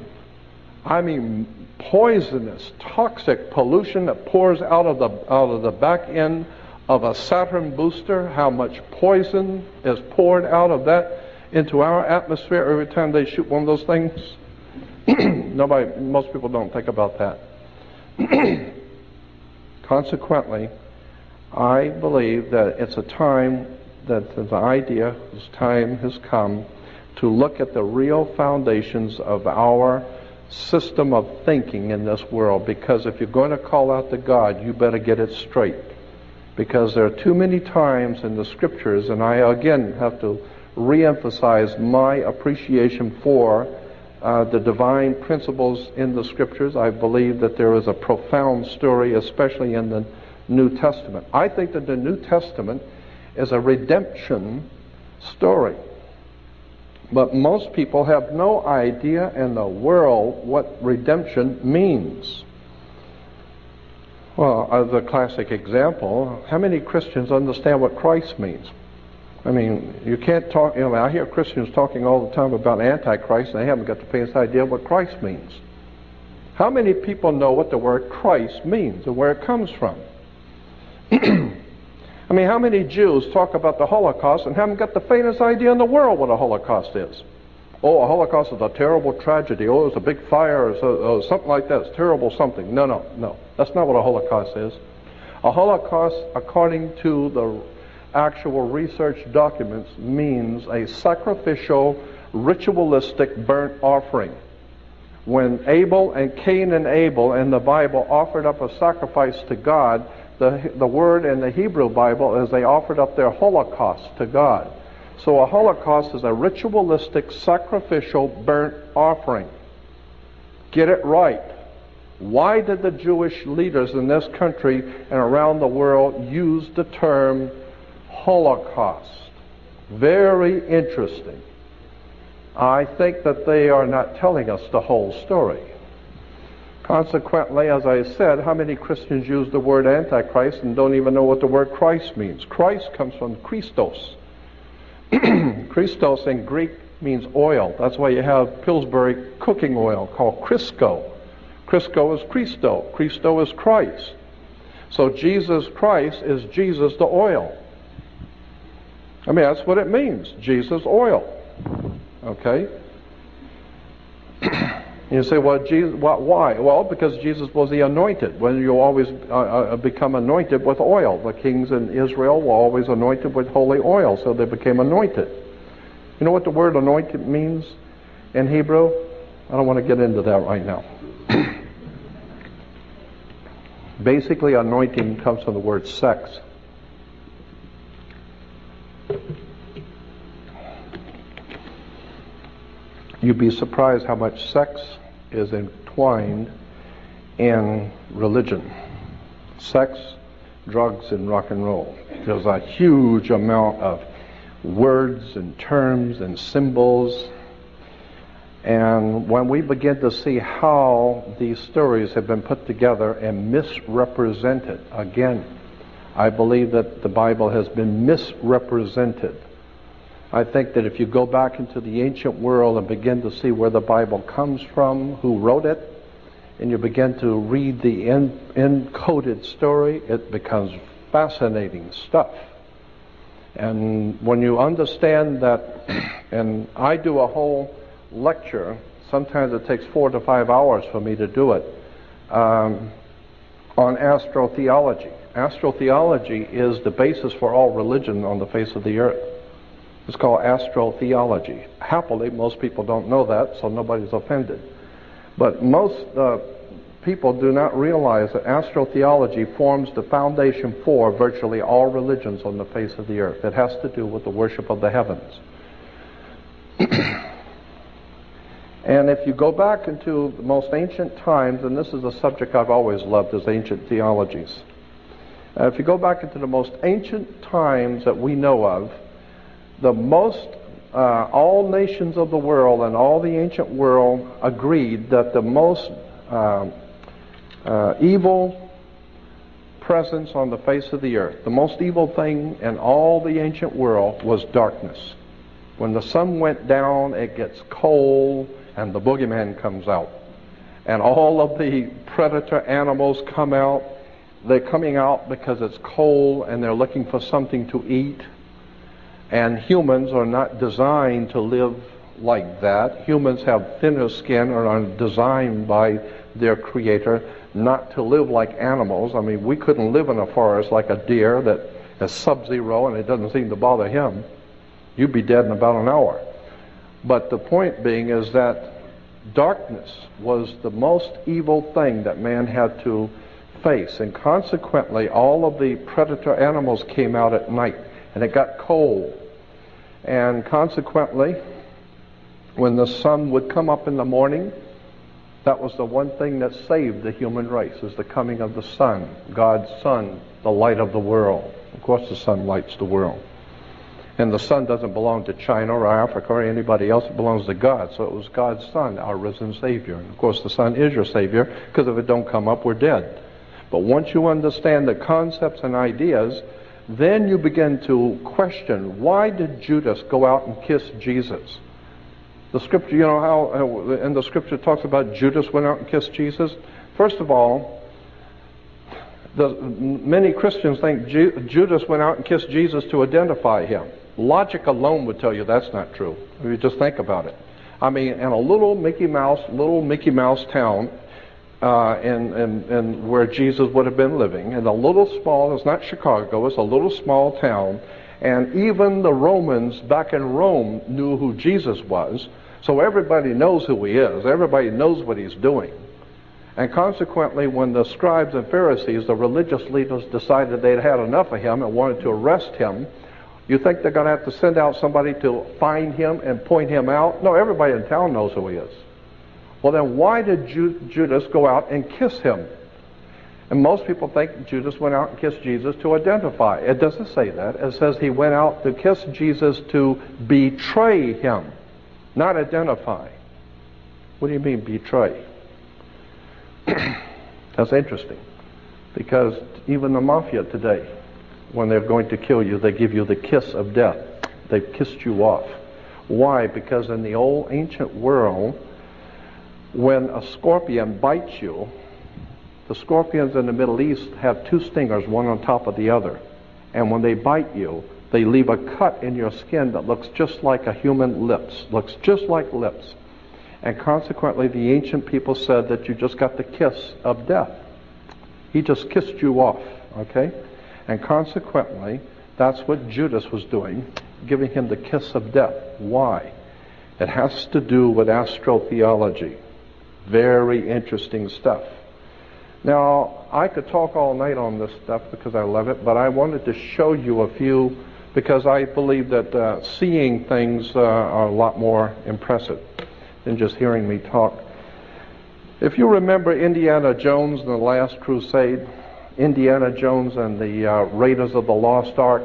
Speaker 1: I mean poisonous, toxic pollution that pours out of the back end of a Saturn booster, how much poison is poured out of that into our atmosphere every time they shoot one of those things? Most people don't think about that. Consequently, I believe that it's a time that the idea, this time has come to look at the real foundations of our system of thinking in this world, because if you're going to call out to God, you better get it straight. Because there are too many times in the scriptures, and I again have to re-emphasize my appreciation for the divine principles in the scriptures. I believe that there is a profound story, especially in the New Testament. I think that the New Testament is a redemption story. But most people have no idea in the world what redemption means. Well, as a classic example, how many Christians understand what Christ means? I mean, you can't talk, I hear Christians talking all the time about Antichrist, and they haven't got the faintest idea what Christ means. How many people know what the word Christ means and where it comes from? I mean, how many Jews talk about the Holocaust and haven't got the faintest idea in the world what a Holocaust is? Oh, a Holocaust is a terrible tragedy. Oh, it's a big fire or something like that. It's terrible something. No. That's not what a Holocaust is. A Holocaust, according to the actual research documents, means a sacrificial, ritualistic burnt offering. When Cain and Abel in the Bible offered up a sacrifice to God, the word in the Hebrew Bible is they offered up their holocaust to God. So a holocaust is a ritualistic, sacrificial, burnt offering. Get it right. Why did the Jewish leaders in this country and around the world use the term Holocaust? Very interesting. I think that they are not telling us the whole story. Consequently, as I said, how many Christians use the word Antichrist and don't even know what the word Christ means? Christ comes from Christos. Christos in Greek means oil. That's why you have Pillsbury cooking oil called Crisco. Crisco is Christo. Christo is Christ. So Jesus Christ is Jesus the oil. I mean, that's what it means. Jesus oil. Okay? You say, well, Jesus, why? Well, because Jesus was the anointed. When you always become anointed with oil. The kings in Israel were always anointed with holy oil, so they became anointed. You know what the word anointed means in Hebrew? I don't want to get into that right now. Basically, anointing comes from the word sex. You'd be surprised how much sex is entwined in religion. Sex, drugs, and rock and roll. There's a huge amount of words and terms and symbols. And when we begin to see how these stories have been put together and misrepresented, again, I believe that the Bible has been misrepresented. I think that if you go back into the ancient world and begin to see where the Bible comes from, who wrote it, and you begin to read the encoded story, it becomes fascinating stuff. And when you understand that, and I do a whole lecture, sometimes it takes 4 to 5 hours for me to do it, on astrotheology. Astrotheology is the basis for all religion on the face of the earth. It's called astrotheology. Happily, most people don't know that, so nobody's offended. But most people do not realize that astrotheology forms the foundation for virtually all religions on the face of the earth. It has to do with the worship of the heavens. And if you go back into the most ancient times, and this is a subject I've always loved, is ancient theologies. If you go back into the most ancient times that we know of, all nations of the world and all the ancient world agreed that the most evil presence on the face of the earth, the most evil thing in all the ancient world was darkness. When the sun went down, it gets cold and the boogeyman comes out. And all of the predator animals come out. They're coming out because it's cold and they're looking for something to eat. And humans are not designed to live like that. Humans have thinner skin and are designed by their creator not to live like animals. I mean, we couldn't live in a forest like a deer that is sub-zero and it doesn't seem to bother him. You'd be dead in about an hour. But the point being is that darkness was the most evil thing that man had to face. And consequently, all of the predator animals came out at night. And it got cold. And consequently, when the sun would come up in the morning, that was the one thing that saved the human race, is the coming of the sun, God's sun, the light of the world. Of course the sun lights the world. And the sun doesn't belong to China or Africa or anybody else, it belongs to God. So it was God's Son, our risen Savior. And of course the sun is your Savior, because if it don't come up, we're dead. But once you understand the concepts and ideas, then you begin to question, why did Judas go out and kiss Jesus? The scripture, you know how in the scripture talks about Judas went out and kissed Jesus? First of all, many Christians think Judas went out and kissed Jesus to identify him. Logic alone would tell you that's not true, if you just think about it. I mean, in a little Mickey Mouse town, and where Jesus would have been living, in a little small, it's not Chicago, it's a little small town, and even the Romans back in Rome knew who Jesus was, so everybody knows who he is, everybody knows what he's doing. And consequently, when the scribes and Pharisees, the religious leaders, decided they'd had enough of him and wanted to arrest him, you think they're going to have to send out somebody to find him and point him out? No, everybody in town knows who he is. Well, then why did Judas go out and kiss him? And most people think Judas went out and kissed Jesus to identify. It doesn't say that. It says he went out to kiss Jesus to betray him, not identify. What do you mean betray? That's interesting, because even the mafia today, when they're going to kill you, they give you the kiss of death. They've kissed you off. Why? Because in the old ancient world, when a scorpion bites you, the scorpions in the Middle East have two stingers, one on top of the other. And when they bite you, they leave a cut in your skin that looks just like a human lips, looks just like lips. And consequently, the ancient people said that you just got the kiss of death. He just kissed you off, okay? And consequently, that's what Judas was doing, giving him the kiss of death. Why? It has to do with astrotheology. Very interesting stuff. Now, I could talk all night on this stuff because I love it, but I wanted to show you a few, because I believe that seeing things are a lot more impressive than just hearing me talk. If you remember Indiana Jones and the Last Crusade, Indiana Jones and the Raiders of the Lost Ark.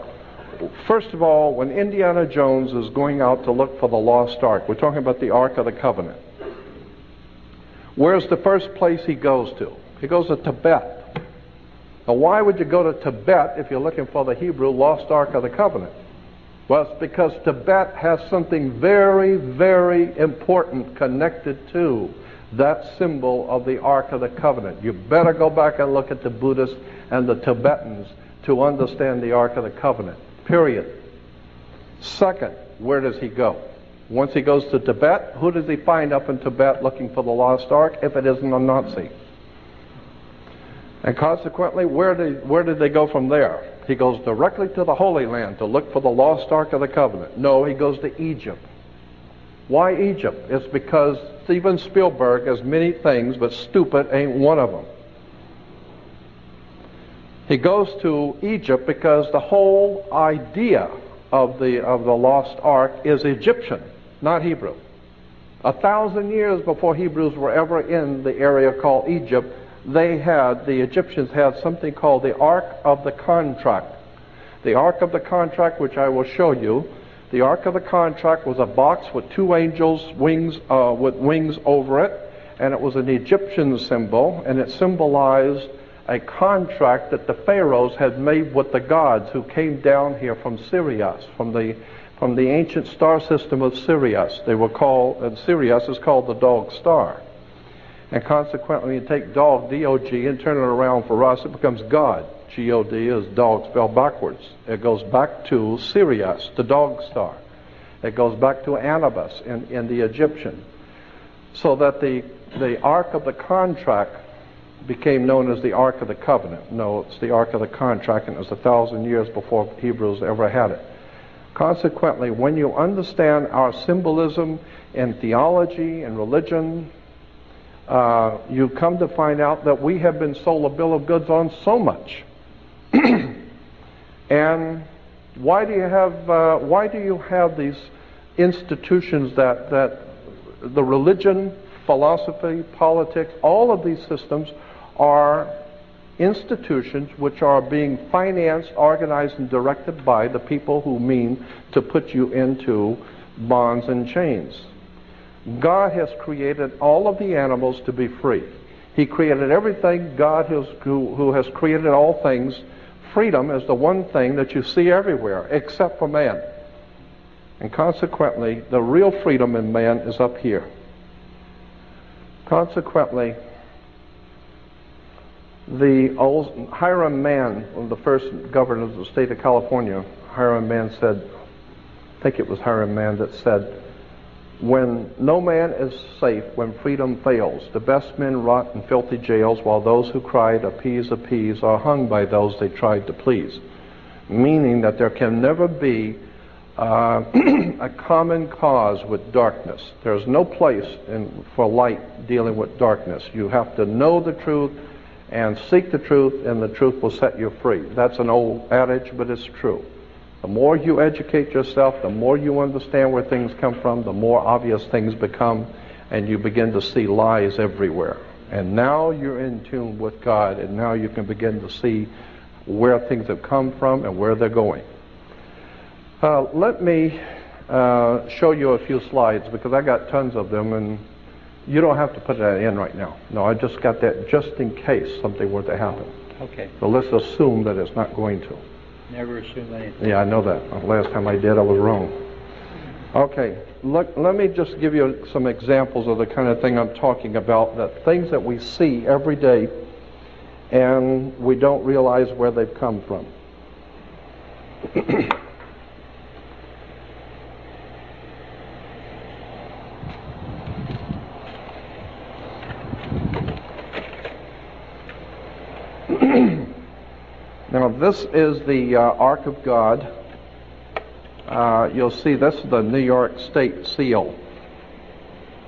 Speaker 1: First of all, when Indiana Jones is going out to look for the Lost Ark, we're talking about the Ark of the Covenant. Where's the first place he goes to? He goes to Tibet. Now, why would you go to Tibet if you're looking for the Hebrew Lost Ark of the Covenant? Well, it's because Tibet has something very, very important connected to that symbol of the Ark of the Covenant. You better go back and look at the Buddhists and the Tibetans to understand the Ark of the Covenant, period. Second, where does he go? Once he goes to Tibet, who does he find up in Tibet looking for the Lost Ark if it isn't a Nazi? And consequently, where did they go from there? He goes directly to the Holy Land to look for the Lost Ark of the Covenant. No, he goes to Egypt. Why Egypt? It's because Steven Spielberg has many things, but stupid ain't one of them. He goes to Egypt because the whole idea of the Lost Ark is Egyptian, not Hebrew. 1,000 years before Hebrews were ever in the area called Egypt, the Egyptians had something called the Ark of the Contract. The Ark of the Contract, which I will show you, the Ark of the Contract was a box with two angels' wings, with wings over it, and it was an Egyptian symbol, and it symbolized a contract that the pharaohs had made with the gods who came down here from Sirius, from the ancient star system of Sirius. They were called, and Sirius is called the dog star. And consequently, you take dog, D-O-G, and turn it around for us, it becomes God. G-O-D is dog spelled backwards. It goes back to Sirius, the dog star. It goes back to Anubis in the Egyptian. So that the Ark of the Contract became known as the Ark of the Covenant. No, it's the Ark of the Contract, and it was 1,000 years before Hebrews ever had it. Consequently, when you understand our symbolism in theology and religion, you come to find out that we have been sold a bill of goods on so much. And why do you have these institutions that the religion, philosophy, politics, all of these systems are institutions which are being financed, organized, and directed by the people who mean to put you into bonds and chains. God has created all of the animals to be free. He created everything. God who has created all things. Freedom is the one thing that you see everywhere, except for man. And consequently, the real freedom in man is up here. Consequently, the old Hiram Man, one of the first governors of the state of California, Hiram Man said, I think it was Hiram Man that said, When no man is safe, when freedom fails, the best men rot in filthy jails, while those who cried, appease, appease, are hung by those they tried to please. Meaning that there can never be a common cause with darkness. There's no place for light dealing with darkness. You have to know the truth and seek the truth, and the truth will set you free. That's an old adage, but it's true. The more you educate yourself, the more you understand where things come from, the more obvious things become, and you begin to see lies everywhere. And now you're in tune with God, and now you can begin to see where things have come from and where they're going. Let me show you a few slides, because I got tons of them, and you don't have to put that in right now. No, I just got that just in case something were to happen.
Speaker 2: Okay.
Speaker 1: So let's assume that it's not going to.
Speaker 2: Never assume anything.
Speaker 1: Yeah, I know that. The last time I did, I was wrong. Okay, look, let me just give you some examples of the kind of thing I'm talking about, that things that we see every day and we don't realize where they've come from. Now, this is the Ark of God. You'll see this is the New York State seal.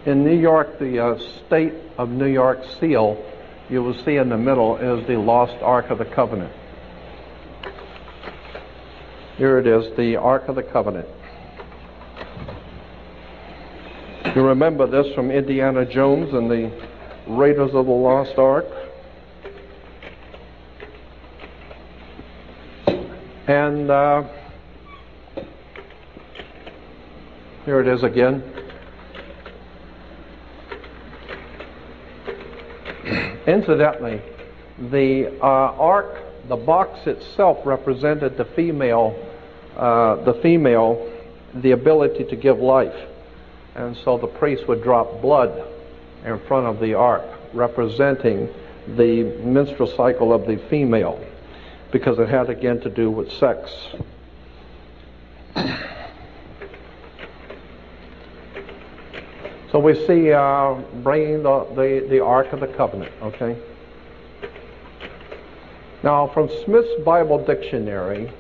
Speaker 1: In New York, the State of New York seal, you will see in the middle is the lost Ark of the Covenant. Here it is, the Ark of the Covenant. You remember this from Indiana Jones and the Raiders of the Lost Ark? And here it is again. Incidentally, the ark, the box itself represented the female, the ability to give life. And so the priest would drop blood in front of the ark, representing the menstrual cycle of the female, because it had again to do with sex. So we see bringing the Ark of the Covenant, okay? Now, from Smith's Bible Dictionary,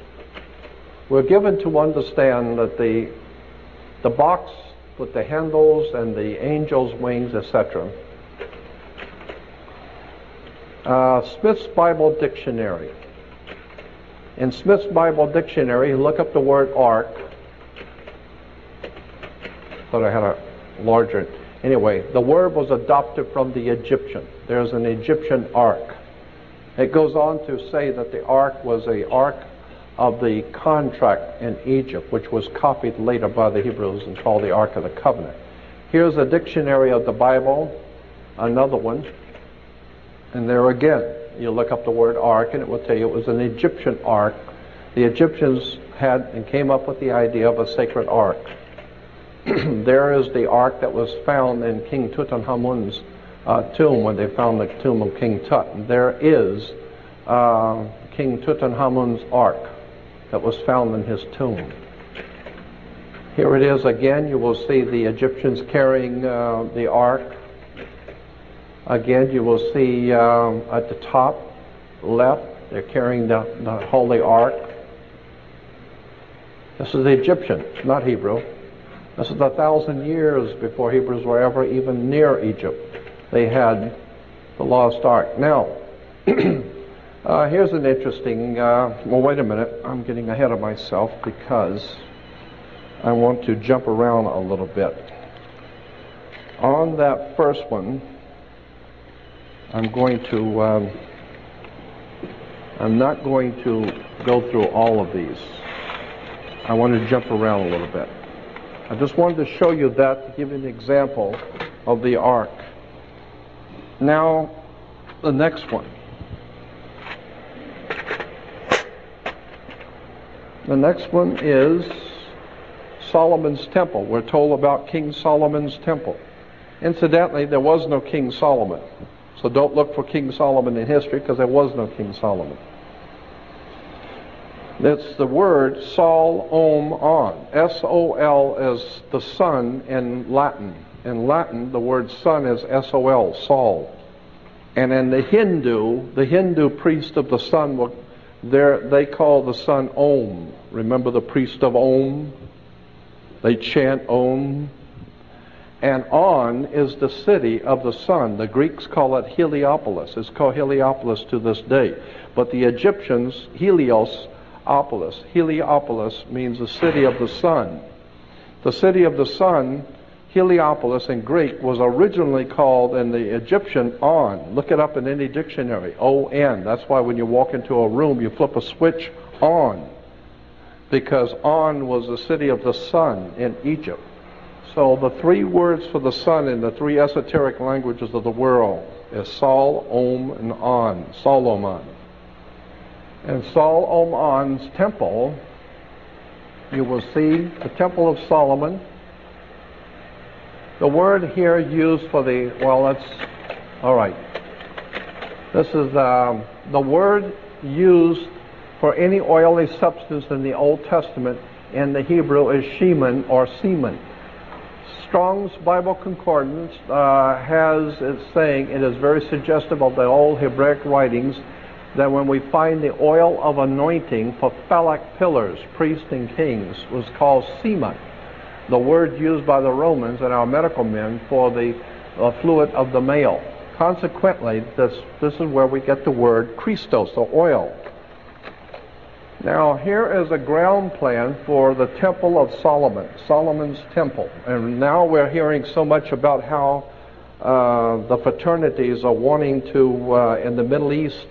Speaker 1: we're given to understand that the box with the handles and the angel's wings, etc. Smith's Bible Dictionary. In Smith's Bible Dictionary, you look up the word ark. Thought I had a larger. Anyway, the word was adopted from the Egyptian. There's an Egyptian ark. It goes on to say that the ark was a ark of the contract in Egypt, which was copied later by the Hebrews and called the Ark of the Covenant. Here's a dictionary of the Bible, another one, and there again, you look up the word ark and it will tell you it was an Egyptian ark. The Egyptians had and came up with the idea of a sacred ark. There is the ark that was found in King Tutankhamun's tomb, when they found the tomb of King Tut. There is King Tutankhamun's ark that was found in his tomb. Here it is again. You will see the Egyptians carrying the ark. Again, you will see at the top left, they're carrying the Holy Ark. This is the Egyptian, not Hebrew. This is 1,000 years before Hebrews were ever even near Egypt. They had the lost Ark. Now, here's an interesting, well, wait a minute. I'm getting ahead of myself because I want to jump around a little bit. On that first one, I'm not going to go through all of these. I want to jump around a little bit. I just wanted to show you that to give you an example of the ark. Now, the next one. The next one is Solomon's temple. We're told about King Solomon's temple. Incidentally, there was no King Solomon. So don't look for King Solomon in history, because there was no King Solomon. It's the word Sol, Om, On. S-O-L is the sun in Latin. In Latin, the word sun is S-O-L, Sol. And in the Hindu priest of the sun, they call the sun Om. Remember the priest of Om? They chant Om. And On is the city of the sun. The Greeks call it Heliopolis. It's called Heliopolis to this day. But the Egyptians, Heliopolis means the city of the sun. The city of the sun, Heliopolis in Greek, was originally called in the Egyptian On. Look it up in any dictionary, O-N. That's why when you walk into a room, you flip a switch on, because On was the city of the sun in Egypt. So the three words for the sun in the three esoteric languages of the world is Sol, Om, and On, Solomon. In Sol, Om, On's temple, you will see the Temple of Solomon. The word here used for the, this is the word used for any oily substance in the Old Testament in the Hebrew is shemen or semen. Strong's Bible Concordance has it saying, it is very suggestive of the old Hebraic writings, that when we find the oil of anointing for phallic pillars, priests and kings, was called semen. The word used by the Romans and our medical men for the fluid of the male. Consequently, this is where we get the word Christos, the oil. Now, here is a ground plan for the Temple of Solomon, Solomon's Temple. And now we're hearing so much about how the fraternities are wanting to, in the Middle East,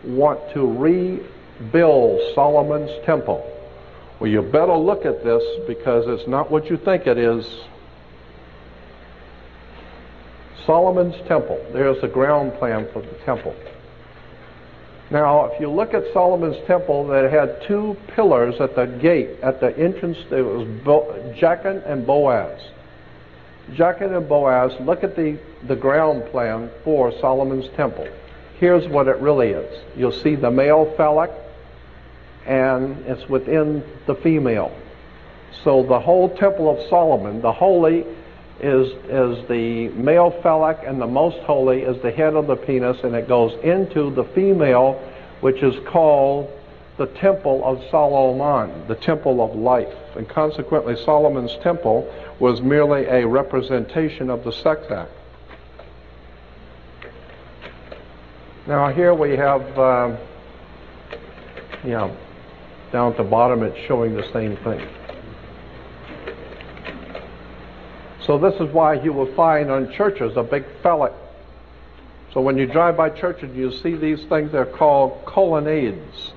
Speaker 1: want to rebuild Solomon's Temple. Well, you better look at this, because it's not what you think it is. Solomon's Temple. There's the ground plan for the temple. Now, if you look at Solomon's Temple, it had two pillars at the gate, at the entrance. It was Jachin and Boaz. Jachin and Boaz, look at the ground plan for Solomon's Temple. Here's what it really is. You'll see the male phallic, and it's within the female. So the whole Temple of Solomon, the holy is the male phallic, and the most holy is the head of the penis, and it goes into the female, which is called the Temple of Solomon, the Temple of Life. And consequently, Solomon's Temple was merely a representation of the sex act. Now here we have, down at the bottom it's showing the same thing. So this is why you will find on churches a big phallic. So when you drive by churches, you see these things, they're called colonnades.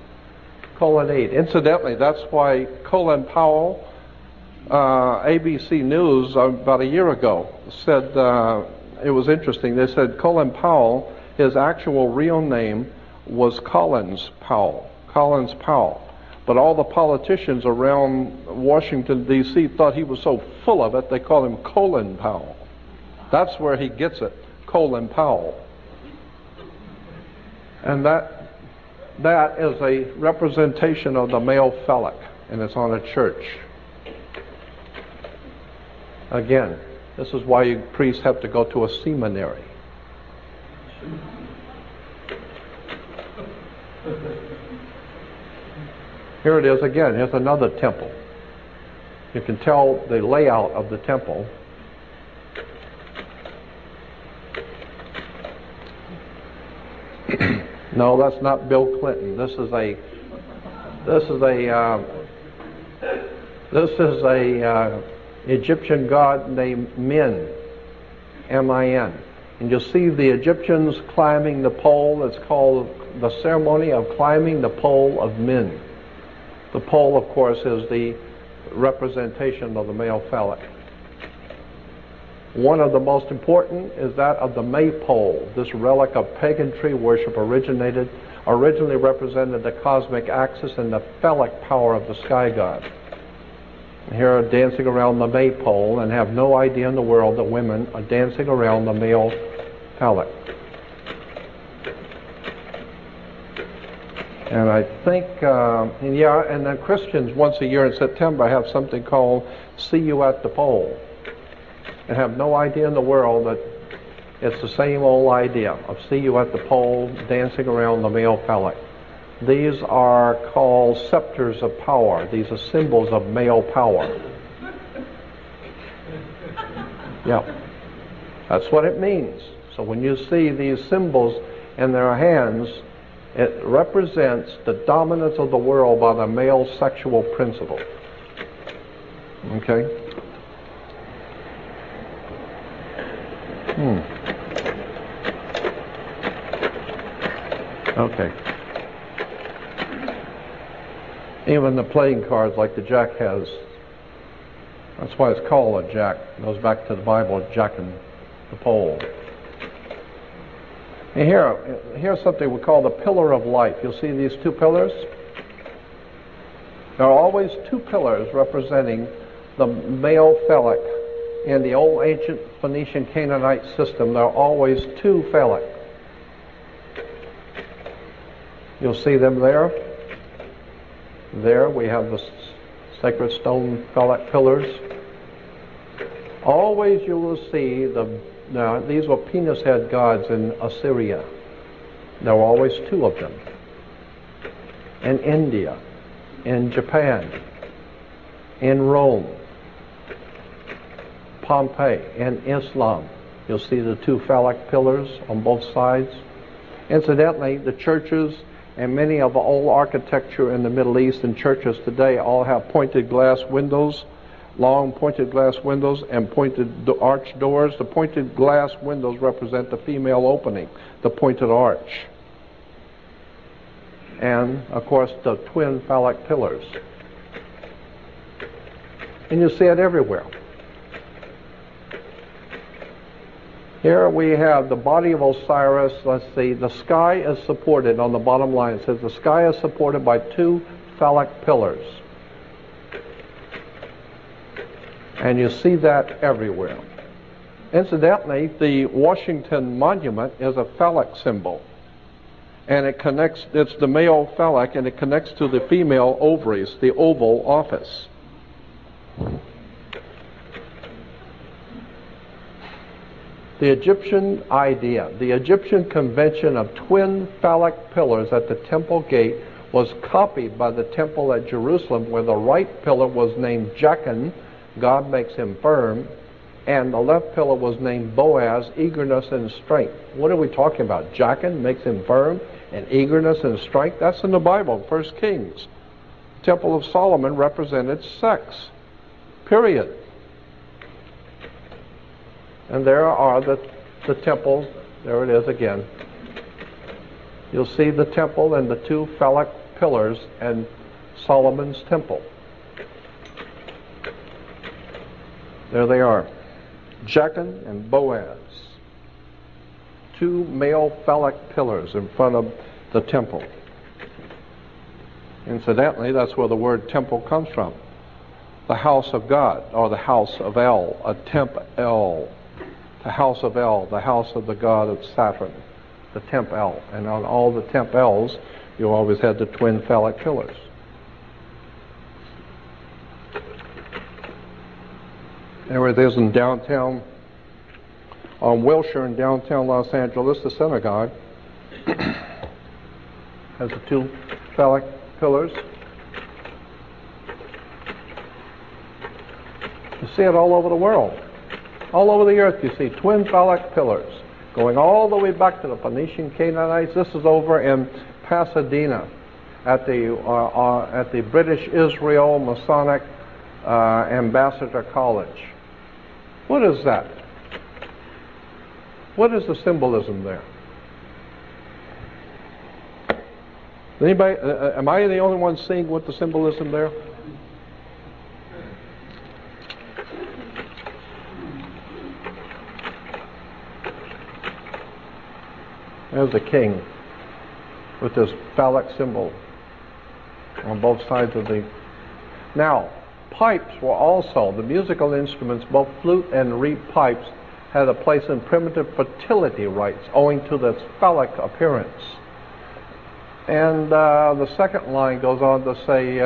Speaker 1: Colonnade. Incidentally, that's why Colin Powell, ABC News about a year ago, said, it was interesting, they said Colin Powell, his actual real name was Collins Powell. Collins Powell. But all the politicians around Washington, D.C. thought he was so full of it, they call him Colin Powell. That's where he gets it, Colin Powell. And that is a representation of the male phallic, and it's on a church. Again, this is why you priests have to go to a seminary. Here it is again. Here's another temple. You can tell the layout of the temple. No, that's not Bill Clinton. This is a Egyptian god named Min, M-I-N. And you'll see the Egyptians climbing the pole. It's called the ceremony of climbing the pole of Min. The pole, of course, is the representation of the male phallic. One of the most important is that of the maypole. This relic of pagan tree worship originally represented the cosmic axis and the phallic power of the sky god. Here are dancing around the maypole and have no idea in the world that women are dancing around the male phallic. And I think, and then Christians once a year in September have something called See You at the Pole, and have no idea in the world that it's the same old idea of see you at the pole, dancing around the male phallic. These are called scepters of power. These are symbols of male power. Yeah, that's what it means. So when you see these symbols in their hands, it represents the dominance of the world by the male sexual principle. Okay? Okay. Even the playing cards like the jack has, that's why it's called a jack. It goes back to the Bible, jacking the pole. And here's something we call the pillar of life. You'll see these two pillars. There are always two pillars representing the male phallic. In the old ancient Phoenician Canaanite system, there are always two phallic. You'll see them there. There we have the sacred stone phallic pillars. Always you will see now these were penis head gods in Assyria. There were always two of them. In India, in Japan, in Rome, Pompeii, in Islam, you'll see the two phallic pillars on both sides. Incidentally, the churches and many of the old architecture in the Middle East and churches today all have pointed glass windows, long pointed glass windows and pointed arch doors. The pointed glass windows represent the female opening, the pointed arch. And, of course, the twin phallic pillars. And you see it everywhere. Here we have the body of Osiris. Let's see, the sky is supported on the bottom line. It says the sky is supported by two phallic pillars. And you see that everywhere. Incidentally, the Washington Monument is a phallic symbol. And it's the male phallic, and it connects to the female ovaries, the Oval Office. The Egyptian idea, the Egyptian convention of twin phallic pillars at the temple gate was copied by the temple at Jerusalem, where the right pillar was named Jachin, God makes him firm, and the left pillar was named Boaz, eagerness and strength. What are we talking about? Jachin makes him firm, and eagerness and strength? That's in the Bible, 1 Kings. Temple of Solomon represented sex, period. And there are the temple, there it is again. You'll see the temple and the two phallic pillars and Solomon's temple. There they are, Jachin and Boaz. Two male phallic pillars in front of the temple. Incidentally, that's where the word temple comes from. The house of God, or the house of El, a temp El. The house of El, the house of the god of Saturn, the temp El. And on all the temp Els, you always had the twin phallic pillars. There it is in downtown, on Wilshire in downtown Los Angeles, the synagogue has the two phallic pillars. You see it all over the world. All over the earth you see twin phallic pillars going all the way back to the Phoenician Canaanites. This is over in Pasadena at the British Israel Masonic Ambassador College. What is that? What is the symbolism there? Anybody? Am I the only one seeing what the symbolism there? There's the king with this phallic symbol on both sides of the... Now, pipes were also, the musical instruments, both flute and reed pipes, had a place in primitive fertility rites owing to this phallic appearance. And the second line goes on to say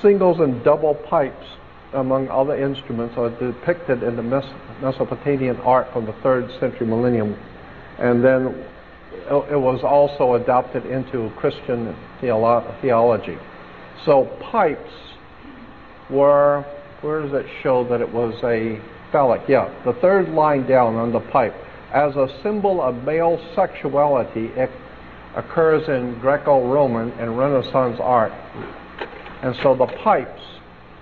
Speaker 1: singles and double pipes, among other instruments, are depicted in the Mesopotamian art from the 3rd century millennium. And then it was also adopted into Christian theology. So pipes were, where does it show that it was a phallic? Yeah, the 3rd line down on the pipe. As a symbol of male sexuality, it occurs in Greco-Roman and Renaissance art. And so the pipes,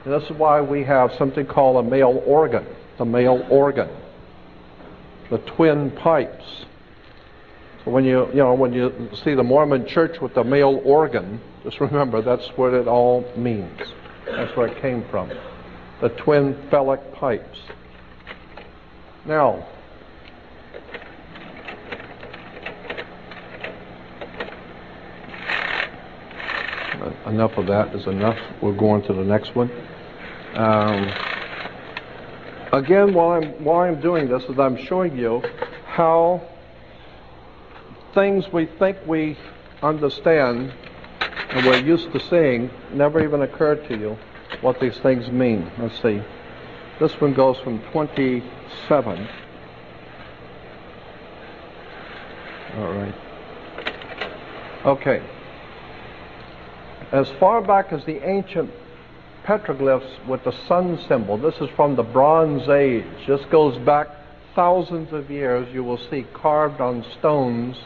Speaker 1: this is why we have something called a male organ, the male organ, the twin pipes. So when when you see the Mormon church with the male organ, just remember that's what it all means. That's where it came from, the twin phallic pipes. Now, enough of that is enough. We're going to the next one. Again, while I'm doing this, is I'm showing you how things we think we understand and we're used to seeing never even occurred to you what these things mean. Let's see. This one goes from 27. All right. Okay. As far back as the ancient petroglyphs with the sun symbol, this is from the Bronze Age. This goes back thousands of years. You will see carved on stones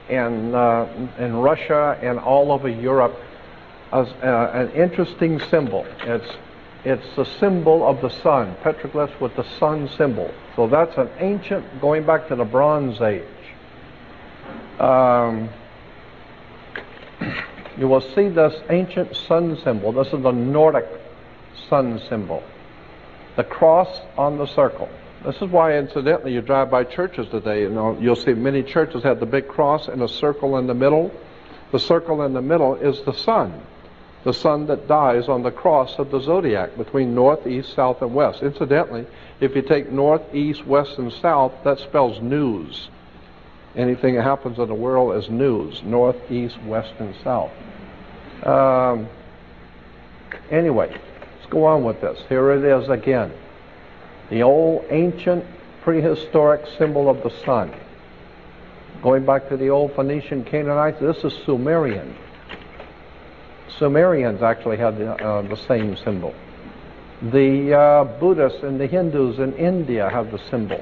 Speaker 1: in Russia and all over Europe as an interesting symbol. It's the symbol of the sun, petroglyphs with the sun symbol. So that's an ancient, going back to the Bronze Age. You will see this ancient sun symbol. This is the Nordic sun symbol. The cross on the circle. This is why, incidentally, you drive by churches today. You'll see many churches have the big cross and a circle in the middle. The circle in the middle is the sun that dies on the cross of the zodiac between north, east, south, and west. Incidentally, if you take north, east, west, and south, that spells news. Anything that happens in the world is news. North, east, west, and south. Anyway, let's go on with this. Here it is again. The old ancient prehistoric symbol of the sun. Going back to the old Phoenician Canaanites, this is Sumerian. Sumerians actually had the same symbol. The Buddhists and the Hindus in India have the symbol.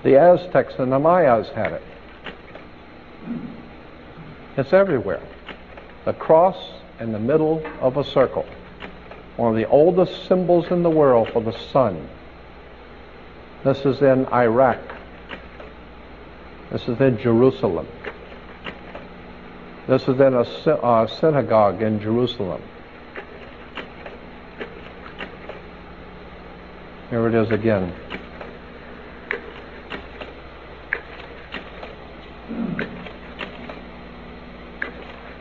Speaker 1: The Aztecs and the Mayas had it. It's everywhere. The cross in the middle of a circle. One of the oldest symbols in the world for the sun. This is in Iraq. This is in Jerusalem. This is in a synagogue in Jerusalem. Here it is again.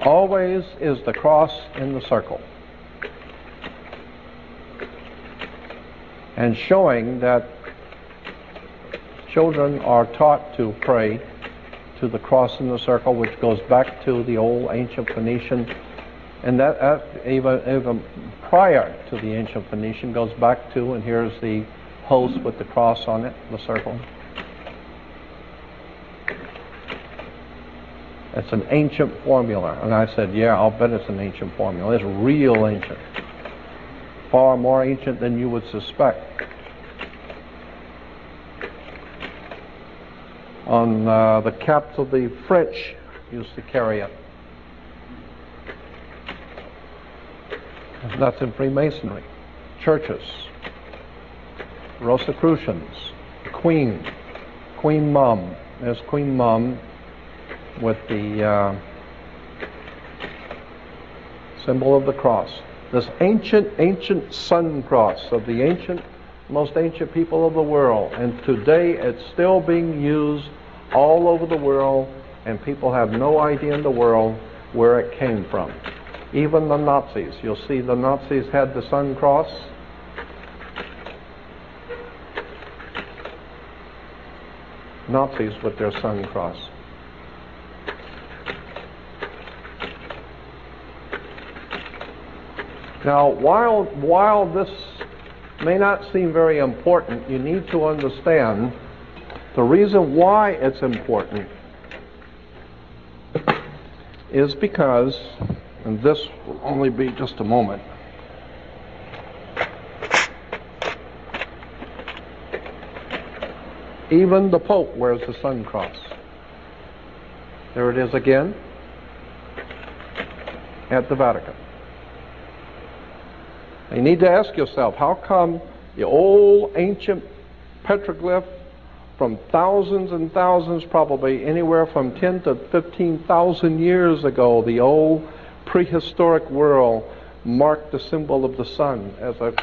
Speaker 1: Always is the cross in the circle. And showing that children are taught to pray to the cross in the circle, which goes back to the old ancient Phoenician, and that even prior to the ancient Phoenician goes back to, and here's the host with the cross on it, the circle. It's an ancient formula. And I said, yeah, I'll bet it's an ancient formula. It's real ancient. Far more ancient than you would suspect. On the caps of the French used to carry it. That's in Freemasonry. Churches. Rosicrucians. Queen Mum. There's Queen Mum with the symbol of the cross. This ancient sun cross of the most ancient people of the world. And today it's still being used all over the world, and people have no idea in the world where it came from. Even the Nazis. You'll see the Nazis had the sun cross. Nazis with their sun cross. Now, while this may not seem very important, you need to understand the reason why it's important is because, and this will only be just a moment, even the Pope wears the sun cross. There it is again at the Vatican. You need to ask yourself, how come the old ancient petroglyph from thousands and thousands, probably anywhere from 10 to 15,000 years ago, the old prehistoric world marked the symbol of the sun as a...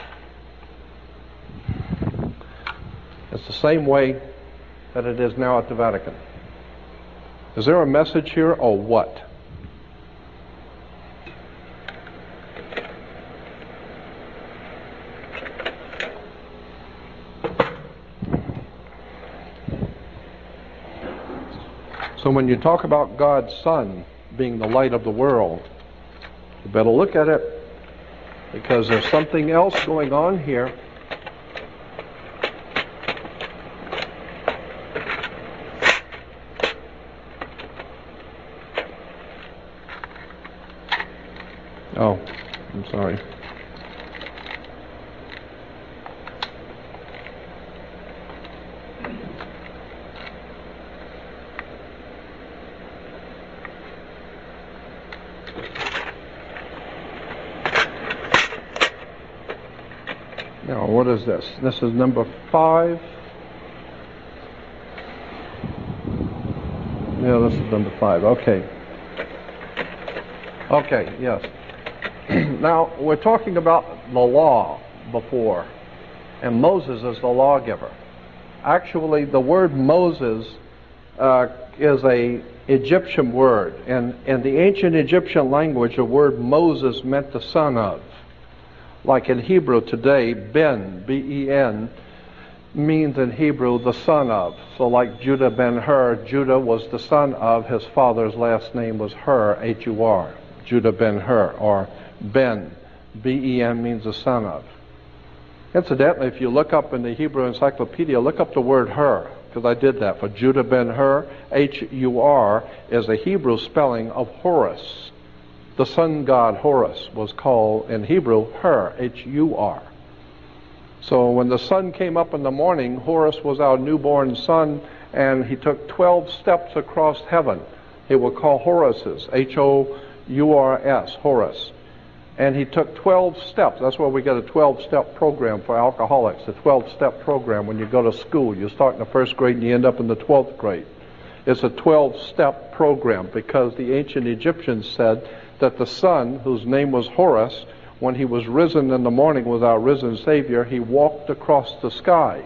Speaker 1: It's the same way that it is now at the Vatican. Is there a message here or what? So when you talk about God's Son being the light of the world, you better look at it, because there's something else going on here. Oh, I'm sorry. Now, what is this? This is number 5. Yeah, this is number 5. Okay. Okay, yes. Now, we're talking about the law before, and Moses is the lawgiver. Actually, the word Moses is a Egyptian word, and in the ancient Egyptian language, the word Moses meant the son of. Like in Hebrew today, Ben, B-E-N, means in Hebrew the son of. So like Judah ben Hur, Judah was the son of, his father's last name was Hur, H-U-R, Judah ben Hur, or Ben, B-E-N means the son of. Incidentally, if you look up in the Hebrew Encyclopedia, look up the word Hur, because I did that for Judah ben Hur. H-U-R is a Hebrew spelling of Horus. The sun god Horus was called in Hebrew Hur, H-U-R. So when the sun came up in the morning, Horus was our newborn son, and he took 12 steps across heaven. He were called Horuses, H-O-U-R-S, Horus. And he took 12 steps. That's why we get a 12-step program for alcoholics, a 12-step program when you go to school. You start in the 1st grade and you end up in the 12th grade. It's a 12-step program because the ancient Egyptians said that the sun, whose name was Horus, when he was risen in the morning with our risen Savior, he walked across the sky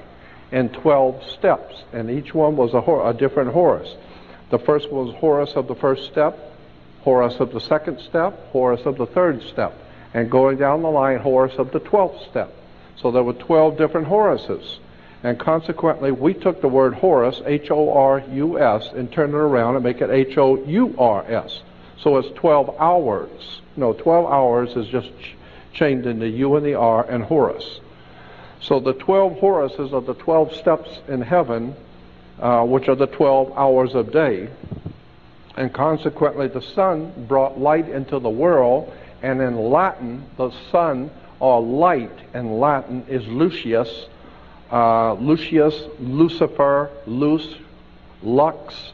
Speaker 1: in 12 steps, and each one was a different Horus. The first was Horus of the first step, Horus of the second step, Horus of the third step, and going down the line, Horus of the 12th step. So there were 12 different Horuses, and consequently we took the word Horus, H-O-R-U-S, and turned it around and make it H-O-U-R-S. So it's 12 hours. No, 12 hours is just chained in the U and the R and Horus. So the 12 Horuses are the 12 steps in heaven, which are the 12 hours of day. And consequently, the sun brought light into the world, and in Latin, the sun, or light in Latin, is Lucius. Lucius, Lucifer, Luce, Lux,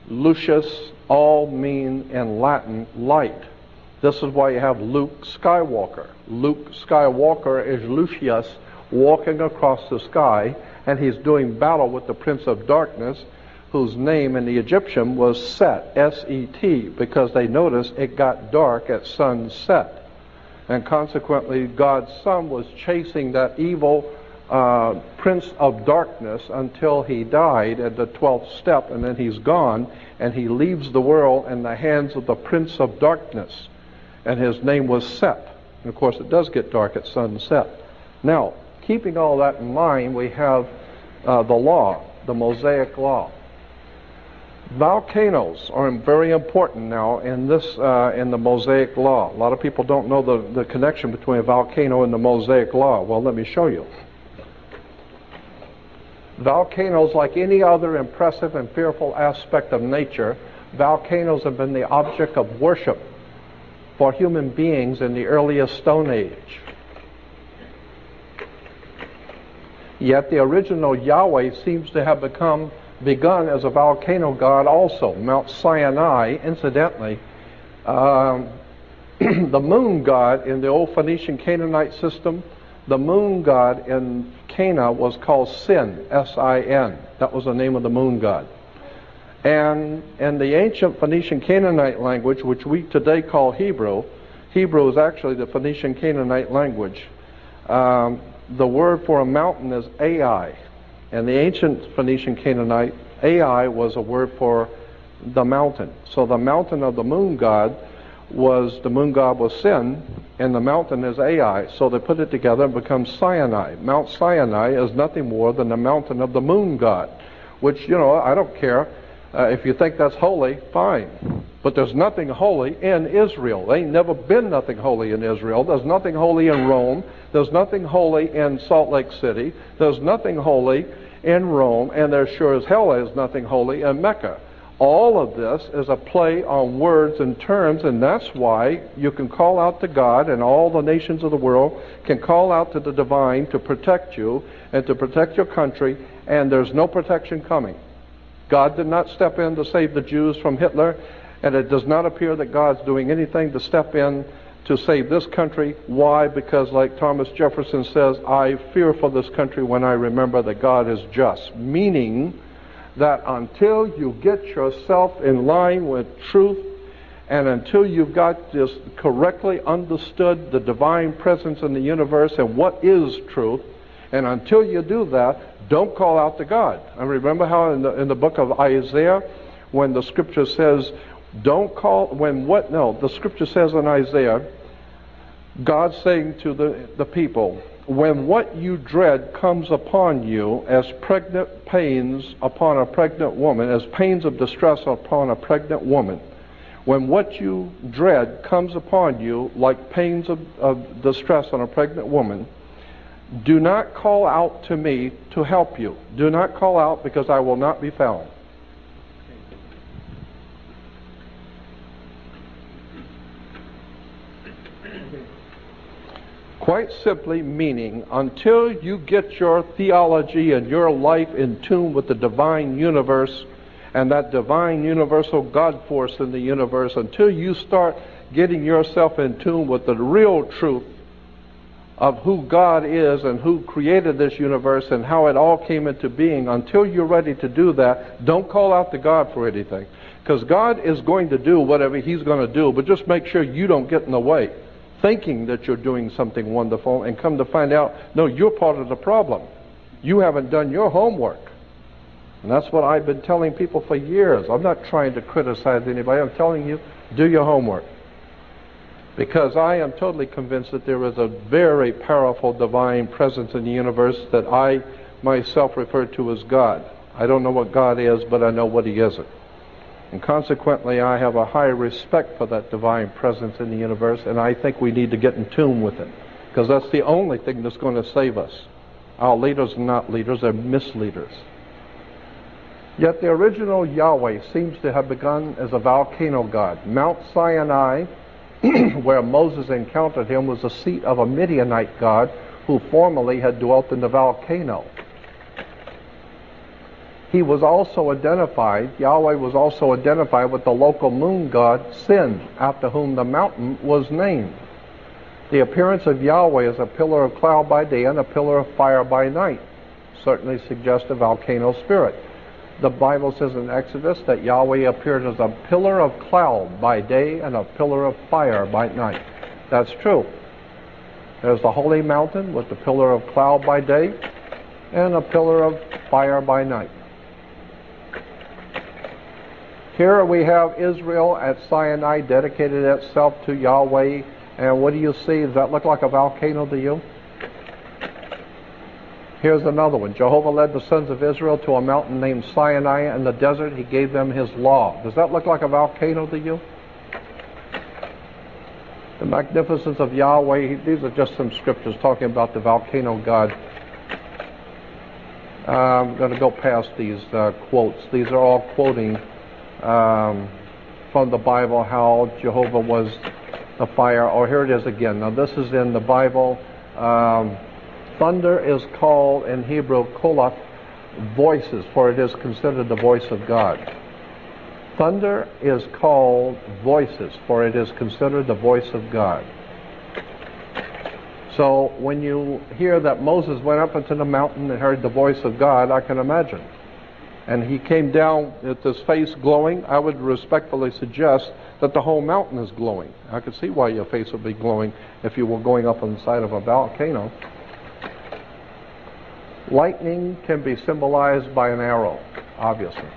Speaker 1: Lucius, all mean in Latin light. This is why you have Luke Skywalker. Luke Skywalker is Lucius walking across the sky, and he's doing battle with the Prince of Darkness, whose name in the Egyptian was Set, S-E-T, because they noticed it got dark at sunset. And consequently, God's Son was chasing that evil Prince of Darkness until he died at the 12th step, and then he's gone, and he leaves the world in the hands of the Prince of Darkness, and his name was Set. And of course, it does get dark at sunset. Now, keeping all that in mind, we have the law, the Mosaic law. Volcanoes are very important now in this in the Mosaic Law. A lot of people don't know the connection between a volcano and the Mosaic Law. Well, let me show you. Volcanoes, like any other impressive and fearful aspect of nature, volcanoes have been the object of worship for human beings in the earliest Stone Age. Yet the original Yahweh seems to have begun as a volcano god also. Mount Sinai, incidentally, the moon god in the old Phoenician Canaanite system, the moon god in Cana was called Sin, S-I-N. That was the name of the moon god. And in the ancient Phoenician Canaanite language, which we today call Hebrew, Hebrew is actually the Phoenician Canaanite language. The word for a mountain is Ai. And the ancient Phoenician Canaanite, Ai was a word for the mountain. So the mountain of the moon god was Sin, and the mountain is Ai. So they put it together and becomes Sinai. Mount Sinai is nothing more than the mountain of the moon god, which, I don't care. If you think that's holy, fine. But there's nothing holy in Israel. There ain't never been nothing holy in Israel. There's nothing holy in Rome. There's nothing holy in Salt Lake City. There's nothing holy in Rome. And there sure as hell is nothing holy in Mecca. All of this is a play on words and terms, and that's why you can call out to God, and all the nations of the world can call out to the divine to protect you and to protect your country, and there's no protection coming. God did not step in to save the Jews from Hitler, and it does not appear that God's doing anything to step in to save this country. Why? Because like Thomas Jefferson says, I fear for this country when I remember that God is just. Meaning that until you get yourself in line with truth, and until you've got just correctly understood the divine presence in the universe and what is truth, and until you do that, don't call out to God. And remember how in the book of Isaiah, when the scripture says, the scripture says in Isaiah, God saying to the people, when what you dread comes upon you as pregnant pains upon a pregnant woman, as pains of distress upon a pregnant woman, when what you dread comes upon you like pains of distress on a pregnant woman, do not call out to me to help you. Do not call out, because I will not be found. Quite simply meaning, until you get your theology and your life in tune with the divine universe and that divine universal God force in the universe, until you start getting yourself in tune with the real truth of who God is and who created this universe and how it all came into being, until you're ready to do that, don't call out to God for anything. Because God is going to do whatever He's going to do, but just make sure you don't get in the way, thinking that you're doing something wonderful, and come to find out, no, you're part of the problem. You haven't done your homework. And that's what I've been telling people for years. I'm not trying to criticize anybody. I'm telling you, do your homework. Because I am totally convinced that there is a very powerful divine presence in the universe that I myself refer to as God. I don't know what God is, but I know what He isn't. And consequently, I have a high respect for that divine presence in the universe, and I think we need to get in tune with it, because that's the only thing that's going to save us. Our leaders are not leaders, they're misleaders. Yet the original Yahweh seems to have begun as a volcano god. Mount Sinai, where Moses encountered him, was the seat of a Midianite god who formerly had dwelt in the volcano. He was also identified, Yahweh was also identified with the local moon god Sin, after whom the mountain was named. The appearance of Yahweh as a pillar of cloud by day and a pillar of fire by night certainly suggests a volcano spirit. The Bible says in Exodus that Yahweh appeared as a pillar of cloud by day and a pillar of fire by night. That's true. There's the holy mountain with the pillar of cloud by day and a pillar of fire by night. Here we have Israel at Sinai dedicated itself to Yahweh. And what do you see? Does that look like a volcano to you? Here's another one. Jehovah led the sons of Israel to a mountain named Sinai in the desert. He gave them his law. Does that look like a volcano to you? The magnificence of Yahweh. These are just some scriptures talking about the volcano God. I'm going to go past these quotes. These are all quoting from the Bible how Jehovah was the fire. Oh, here it is again. Now this is in the Bible. Thunder is called in Hebrew kolath, voices, for it is considered the voice of God. Thunder is called voices, for it is considered the voice of God. So when you hear that Moses went up into the mountain and heard the voice of God, I can imagine. And he came down with his face glowing. I would respectfully suggest that the whole mountain is glowing. I could see why your face would be glowing if you were going up on the side of a volcano. Lightning can be symbolized by an arrow, obviously.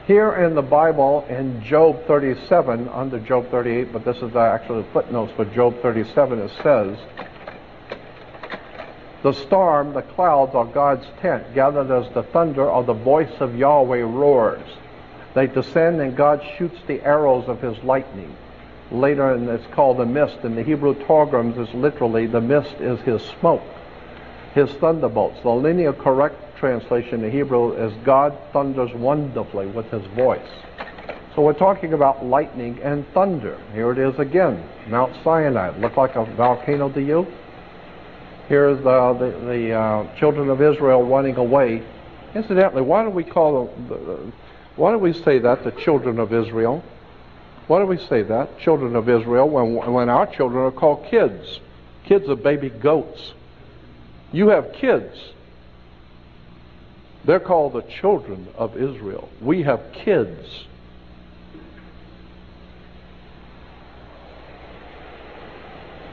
Speaker 1: Here in the Bible, in Job 37, under Job 38, but this is actually the footnotes for Job 37, it says, the storm, the clouds are God's tent, gathered as the thunder or the voice of Yahweh roars. They descend and God shoots the arrows of his lightning. Later, and it's called the mist. In the Hebrew Targums, is literally the mist is his smoke, his thunderbolts. The linear correct translation in Hebrew is God thunders wonderfully with his voice. So we're talking about lightning and thunder. Here it is again, Mount Sinai. Look like a volcano to you? Here's the children of Israel running away. Incidentally, why do we call them, why do we say that, the children of Israel? Why do we say that, children of Israel, when our children are called kids? Kids are baby goats. You have kids. They're called the children of Israel. We have kids.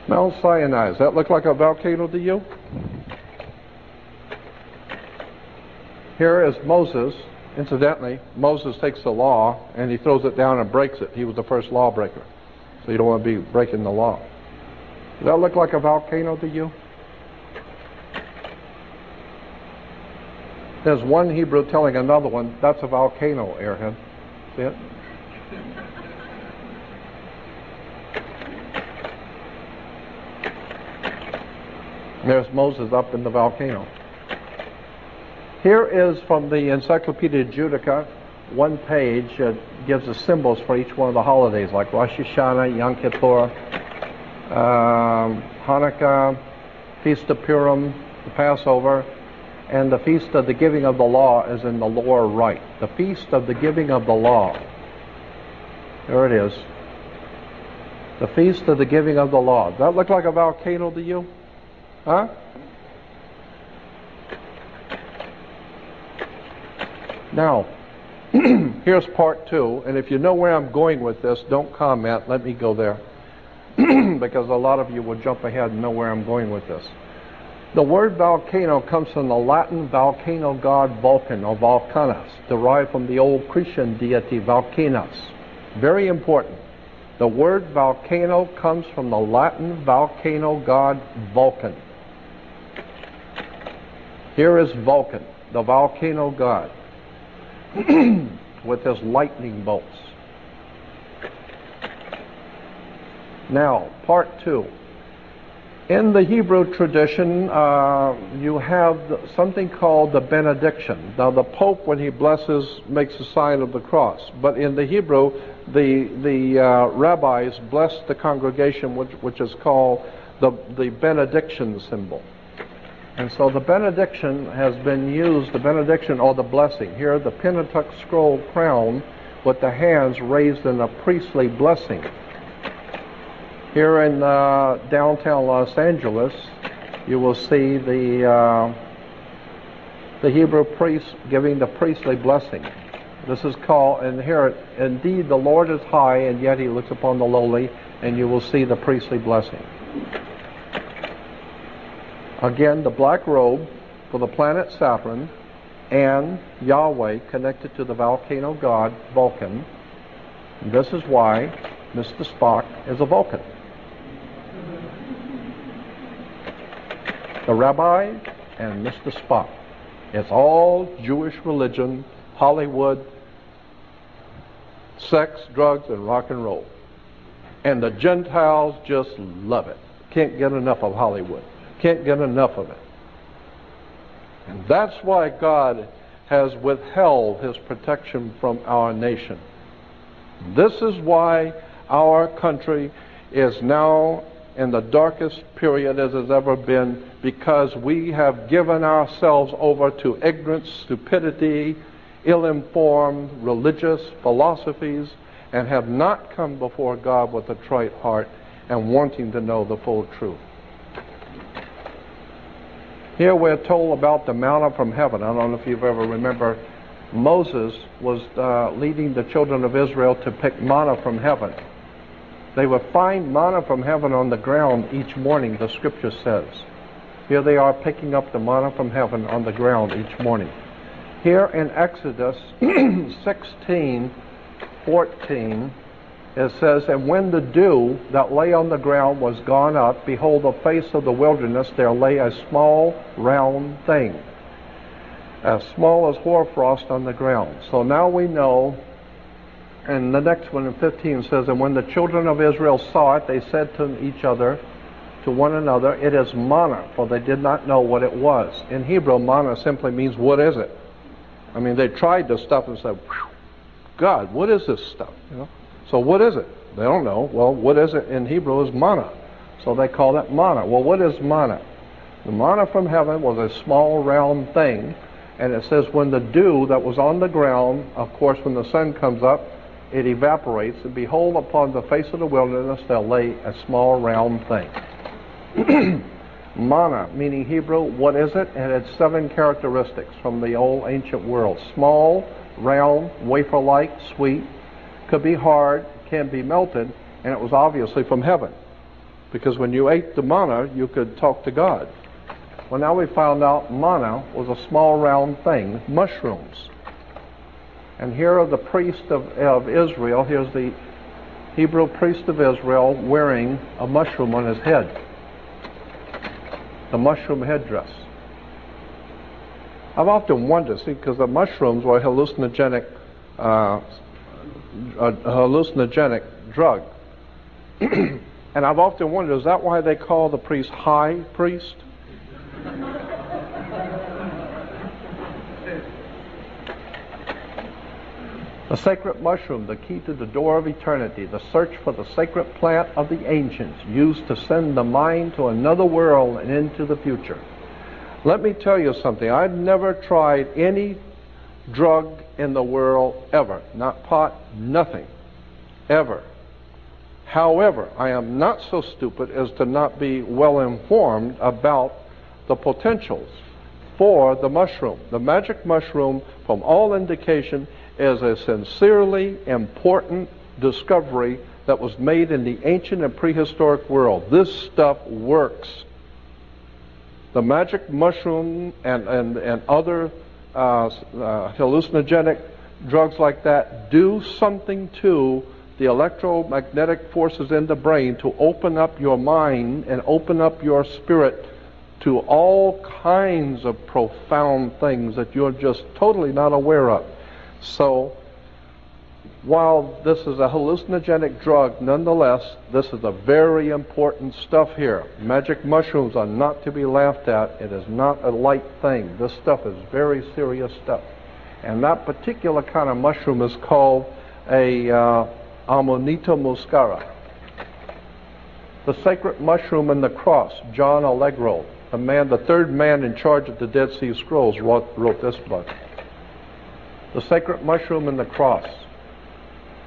Speaker 1: Mount Sinai, does that look like a volcano to you? Here is Moses. Incidentally, Moses takes the law and he throws it down and breaks it. He was the first lawbreaker. So you don't want to be breaking the law. Does that look like a volcano to you? There's one Hebrew telling another one, that's a volcano, airhead. See it? There's Moses up in the volcano. Here is from the Encyclopedia Judica, one page that gives the symbols for each one of the holidays, like Rosh Hashanah, Yom Kippur, Hanukkah, Feast of Purim, the Passover, and the Feast of the Giving of the Law is in the lower right. The Feast of the Giving of the Law. There it is. The Feast of the Giving of the Law. Does that look like a volcano to you? Huh? Now, here's part two, and if you know where I'm going with this, don't comment. Let me go there. Because a lot of you will jump ahead and know where I'm going with this. The word volcano comes from the Latin volcano god Vulcan, or Vulcanus, derived from the old Cretan deity Vulcanus. Very important. The word volcano comes from the Latin volcano god Vulcan. Here is Vulcan, the volcano god, with his lightning bolts. Now, part two. In the Hebrew tradition, you have something called the benediction. Now, the Pope, when he blesses, makes the sign of the cross. But in the Hebrew, the rabbis bless the congregation, which is called the benediction symbol. And so the benediction has been used, the benediction or the blessing. Here, the Pentateuch scroll crown with the hands raised in a priestly blessing. Here in downtown Los Angeles, you will see the Hebrew priest giving the priestly blessing. This is called, and here, indeed the Lord is high, and yet he looks upon the lowly, and you will see the priestly blessing. Again, the black robe for the planet Saturn and Yahweh connected to the volcano god Vulcan. And this is why Mr. Spock is a Vulcan. The rabbi and missed the spot. It's all Jewish religion, Hollywood, sex, drugs, and rock and roll. And the Gentiles just love it. Can't get enough of Hollywood. Can't get enough of it. And that's why God has withheld his protection from our nation. This is why our country is now in the darkest period as has ever been, because we have given ourselves over to ignorance, stupidity, ill-informed religious philosophies, and have not come before God with a trite heart and wanting to know the full truth. Here we're told about the manna from heaven. I don't know if you've ever remember, Moses was leading the children of Israel to pick manna from heaven. They would find manna from heaven on the ground each morning, the scripture says. Here they are picking up the manna from heaven on the ground each morning. Here in Exodus 16:14, it says, "And when the dew that lay on the ground was gone up, behold, the face of the wilderness, there lay a small round thing, as small as hoarfrost on the ground." So now we know. And the next one in 15 says, "And when the children of Israel saw it, they said to each other, to one another, it is manna, for they did not know what it was." In Hebrew, manna simply means, what is it? I mean, they tried this stuff and said, God, what is this stuff? You know? So what is it? They don't know. Well, what is it in Hebrew is manna. So they call it manna. Well, what is manna? The manna from heaven was a small round thing, and it says when the dew that was on the ground, of course, when the sun comes up, it evaporates, and behold, upon the face of the wilderness there lay a small round thing. Manna, meaning Hebrew, what is it? It had 7 characteristics from the old ancient world. Small, round, wafer-like, sweet, could be hard, can be melted, and it was obviously from heaven. Because when you ate the manna, you could talk to God. Well, now we found out manna was a small round thing, mushrooms. And here are the priests of Israel. Here's the Hebrew priest of Israel wearing a mushroom on his head. The mushroom headdress. I've often wondered, see, because the mushrooms were a hallucinogenic drug. And I've often wondered, is that why they call the priest high priest? The sacred mushroom, the key to the door of eternity, the search for the sacred plant of the ancients, used to send the mind to another world and into the future. Let me tell you something. I've never tried any drug in the world ever. Not pot, nothing. Ever. However, I am not so stupid as to not be well informed about the potentials for the mushroom. The magic mushroom, from all indication, is a sincerely important discovery that was made in the ancient and prehistoric world. This stuff works. The magic mushroom and other hallucinogenic drugs like that do something to the electromagnetic forces in the brain to open up your mind and open up your spirit to all kinds of profound things that you're just totally not aware of. So, while this is a hallucinogenic drug, nonetheless, this is a very important stuff here. Magic mushrooms are not to be laughed at. It is not a light thing. This stuff is very serious stuff. And that particular kind of mushroom is called a Amanita muscaria. The sacred mushroom and the cross, John Allegro, the third man in charge of the Dead Sea Scrolls, wrote this book. The sacred mushroom and the cross,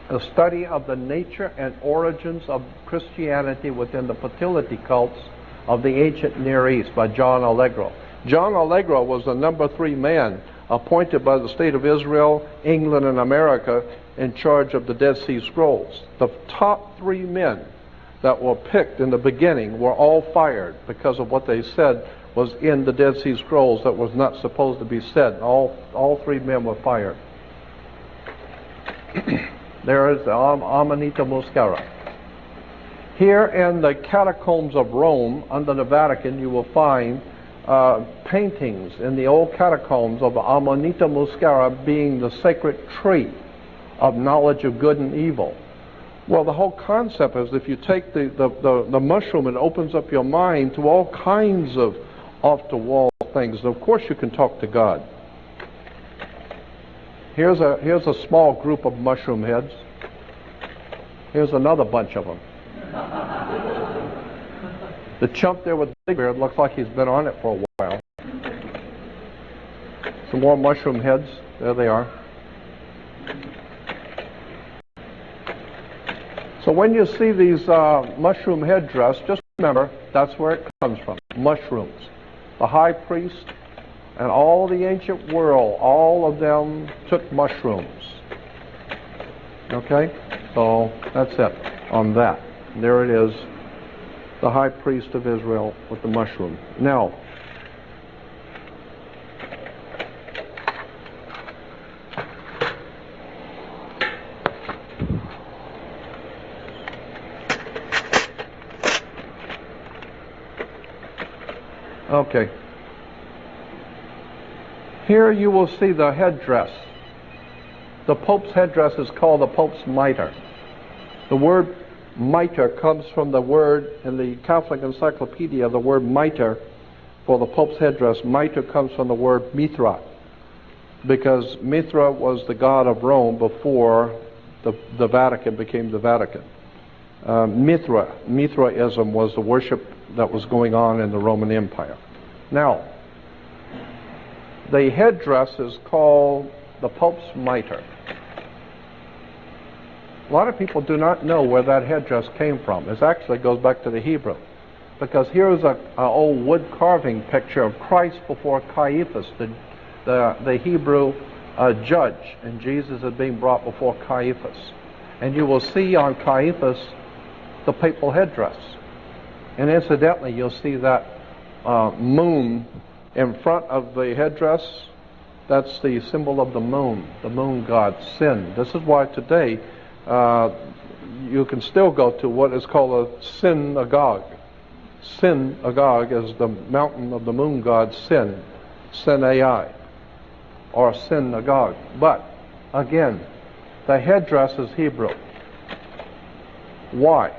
Speaker 1: a study of the nature and origins of Christianity within the fertility cults of the ancient Near East by John Allegro. John Allegro was the number 3 man appointed by the state of Israel, England, and America in charge of the Dead Sea Scrolls. The top 3 men that were picked in the beginning were all fired because of what they said was in the Dead Sea Scrolls that was not supposed to be said. All 3 men were fired. There is the Amanita muscaria. Here in the catacombs of Rome, under the Vatican, you will find paintings in the old catacombs of Amanita muscara being the sacred tree of knowledge of good and evil. Well, the whole concept is if you take the mushroom, it opens up your mind to all kinds of off-the-wall things. And of course, you can talk to God. Here's a small group of mushroom heads. Here's another bunch of them. The chump there with the big beard looks like he's been on it for a while. Some more mushroom heads. There they are. So when you see these mushroom headdress, just remember that's where it comes from. Mushrooms. The high priest and all the ancient world, all of them took mushrooms. Okay? So that's it on that. There it is. The high priest of Israel with the mushroom. Now, okay. Here you will see the headdress. The Pope's headdress is called the Pope's mitre. The word mitre comes from the word in the Catholic Encyclopedia, the word mitre for the Pope's headdress. Mitre comes from the word Mithra, because Mithra was the god of Rome before the Vatican became the Vatican. Mithraism was the worship that was going on in the Roman Empire. Now, the headdress is called the Pope's mitre. A lot of people do not know where that headdress came from. It actually goes back to the Hebrew, because here's an old wood carving picture of Christ before Caiaphas, the Hebrew judge, and Jesus is being brought before Caiaphas. And you will see on Caiaphas the papal headdress. And incidentally, you'll see that moon in front of the headdress. That's the symbol of the moon god, Sin. This is why today you can still go to what is called a synagogue. Synagogue is the mountain of the moon god Sin, Sin-Ai, or synagogue. But again, the headdress is Hebrew. Why?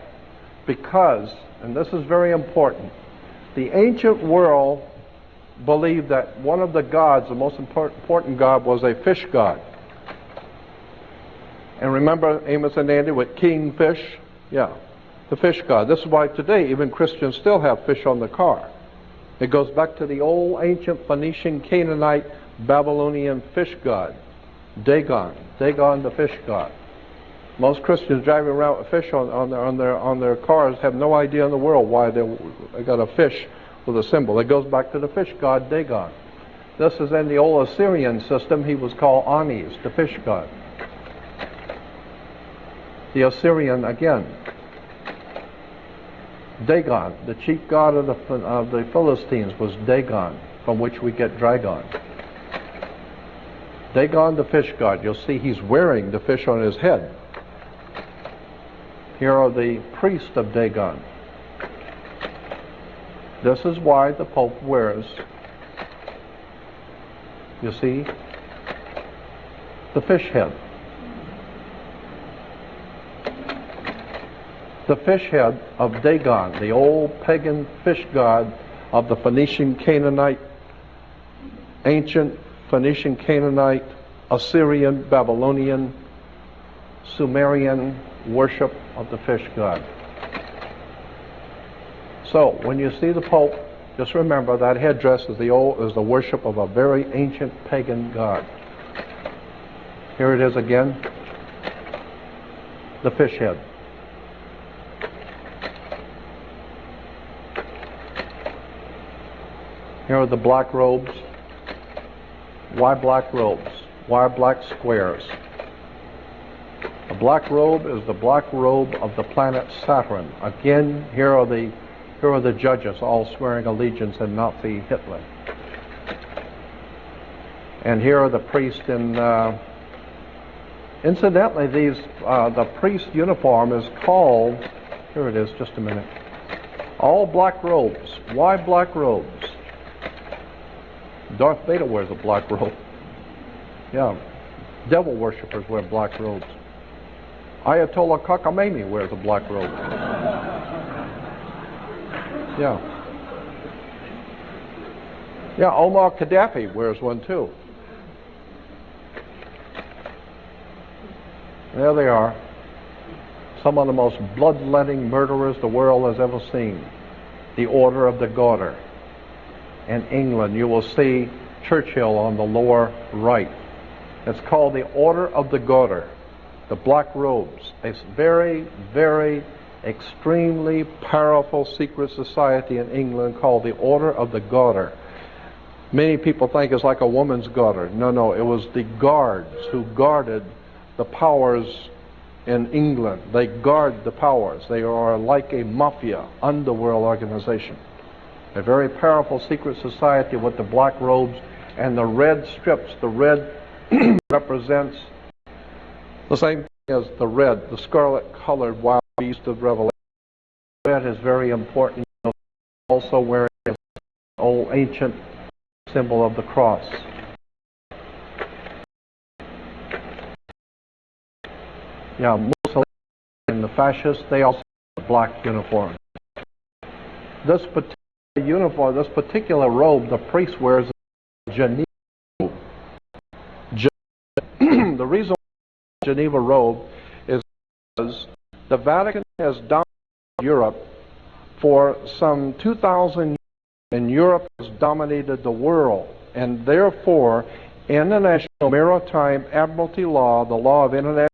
Speaker 1: Because, and this is very important, the ancient world believed that one of the gods, the most important god, was a fish god. And remember Amos and Andy with king fish? Yeah, the fish god. This is why today even Christians still have fish on the car. It goes back to the old ancient Phoenician, Canaanite, Babylonian fish god, Dagon. Dagon, the fish god. Most Christians driving around with fish on their cars have no idea in the world why they got a fish with a symbol. It goes back to the fish god Dagon. This is in the old Assyrian system. He was called Anis, the fish god. The Assyrian again, Dagon, the chief god of the Philistines was Dagon, from which we get Dragon. Dagon, the fish god. You'll see he's wearing the fish on his head. Here are the priests of Dagon. This is why the Pope wears, you see, the fish head. The fish head of Dagon, the old pagan fish god of the Phoenician Canaanite, ancient Phoenician Canaanite, Assyrian, Babylonian, Sumerian worship of the fish god. So when you see the Pope, just remember that headdress is the worship of a very ancient pagan god. Here it is again, the fish head. Here are the black robes. Why black robes? Why black squares? The black robe is the black robe of the planet Saturn. Again, here are the judges all swearing allegiance in Nazi Hitler. And here are the priests in, incidentally, the priest uniform is called, here it is, just a minute, all black robes. Why black robes? Darth Vader wears a black robe. Yeah. Devil worshippers wear black robes. Ayatollah Khamenei wears a black robe. Yeah. Yeah, Omar Gaddafi wears one too. There they are. Some of the most bloodletting murderers the world has ever seen. The Order of the Garter. In England, you will see Churchill on the lower right. It's called the Order of the Garter. The black robes. A very, very extremely powerful secret society in England called the Order of the Garter. Many people think it's like a woman's garter. No, it was the guards who guarded the powers in England. They guard the powers. They are like a mafia, underworld organization. A very powerful secret society with the black robes and the red strips. The red represents the same thing as the red, the scarlet-colored wild beast of Revelation. Red is very important. Also wearing an old ancient symbol of the cross. Yeah, Mussolini and the fascists, they also have a black uniform. This particular uniform, this particular robe, the priest wears a Geneva robe. The reason why Geneva robe is because the Vatican has dominated Europe for some 2,000 years, and Europe has dominated the world, and therefore international maritime admiralty law, the law of international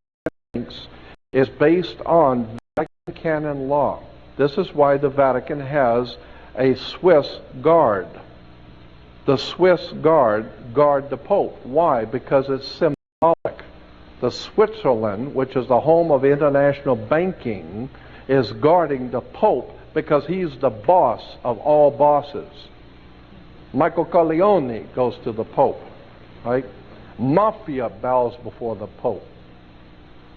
Speaker 1: links, is based on Vatican canon law. This is why the Vatican has a Swiss guard. The Swiss guard the Pope. Why? Because it's symbolic. The Switzerland, which is the home of international banking, is guarding the Pope because he's the boss of all bosses. Michael Corleone goes to the Pope, right? Mafia bows before the Pope.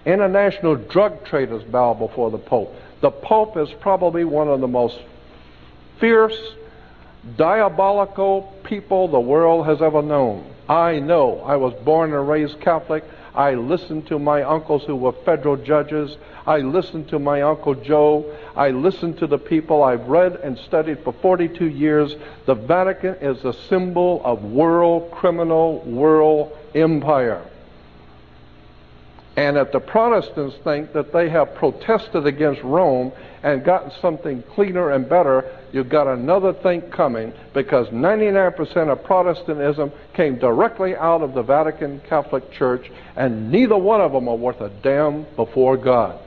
Speaker 1: International drug traders bow before the Pope. The Pope is probably one of the most fierce, diabolical people the world has ever known. I know. I was born and raised Catholic. I listened to my uncles who were federal judges. I listened to my Uncle Joe. I listened to the people I've read and studied for 42 years. The Vatican is a symbol of world criminal, world empire. And if the Protestants think that they have protested against Rome and gotten something cleaner and better, you've got another thing coming, because 99% of Protestantism came directly out of the Vatican Catholic Church, and neither one of them are worth a damn before God.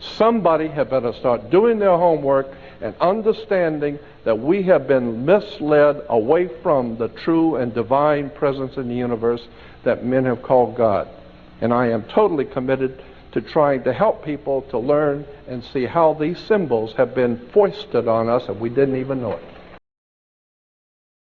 Speaker 1: Somebody had better start doing their homework and understanding that we have been misled away from the true and divine presence in the universe that men have called God. And I am totally committed to trying to help people to learn and see how these symbols have been foisted on us and we didn't even know it.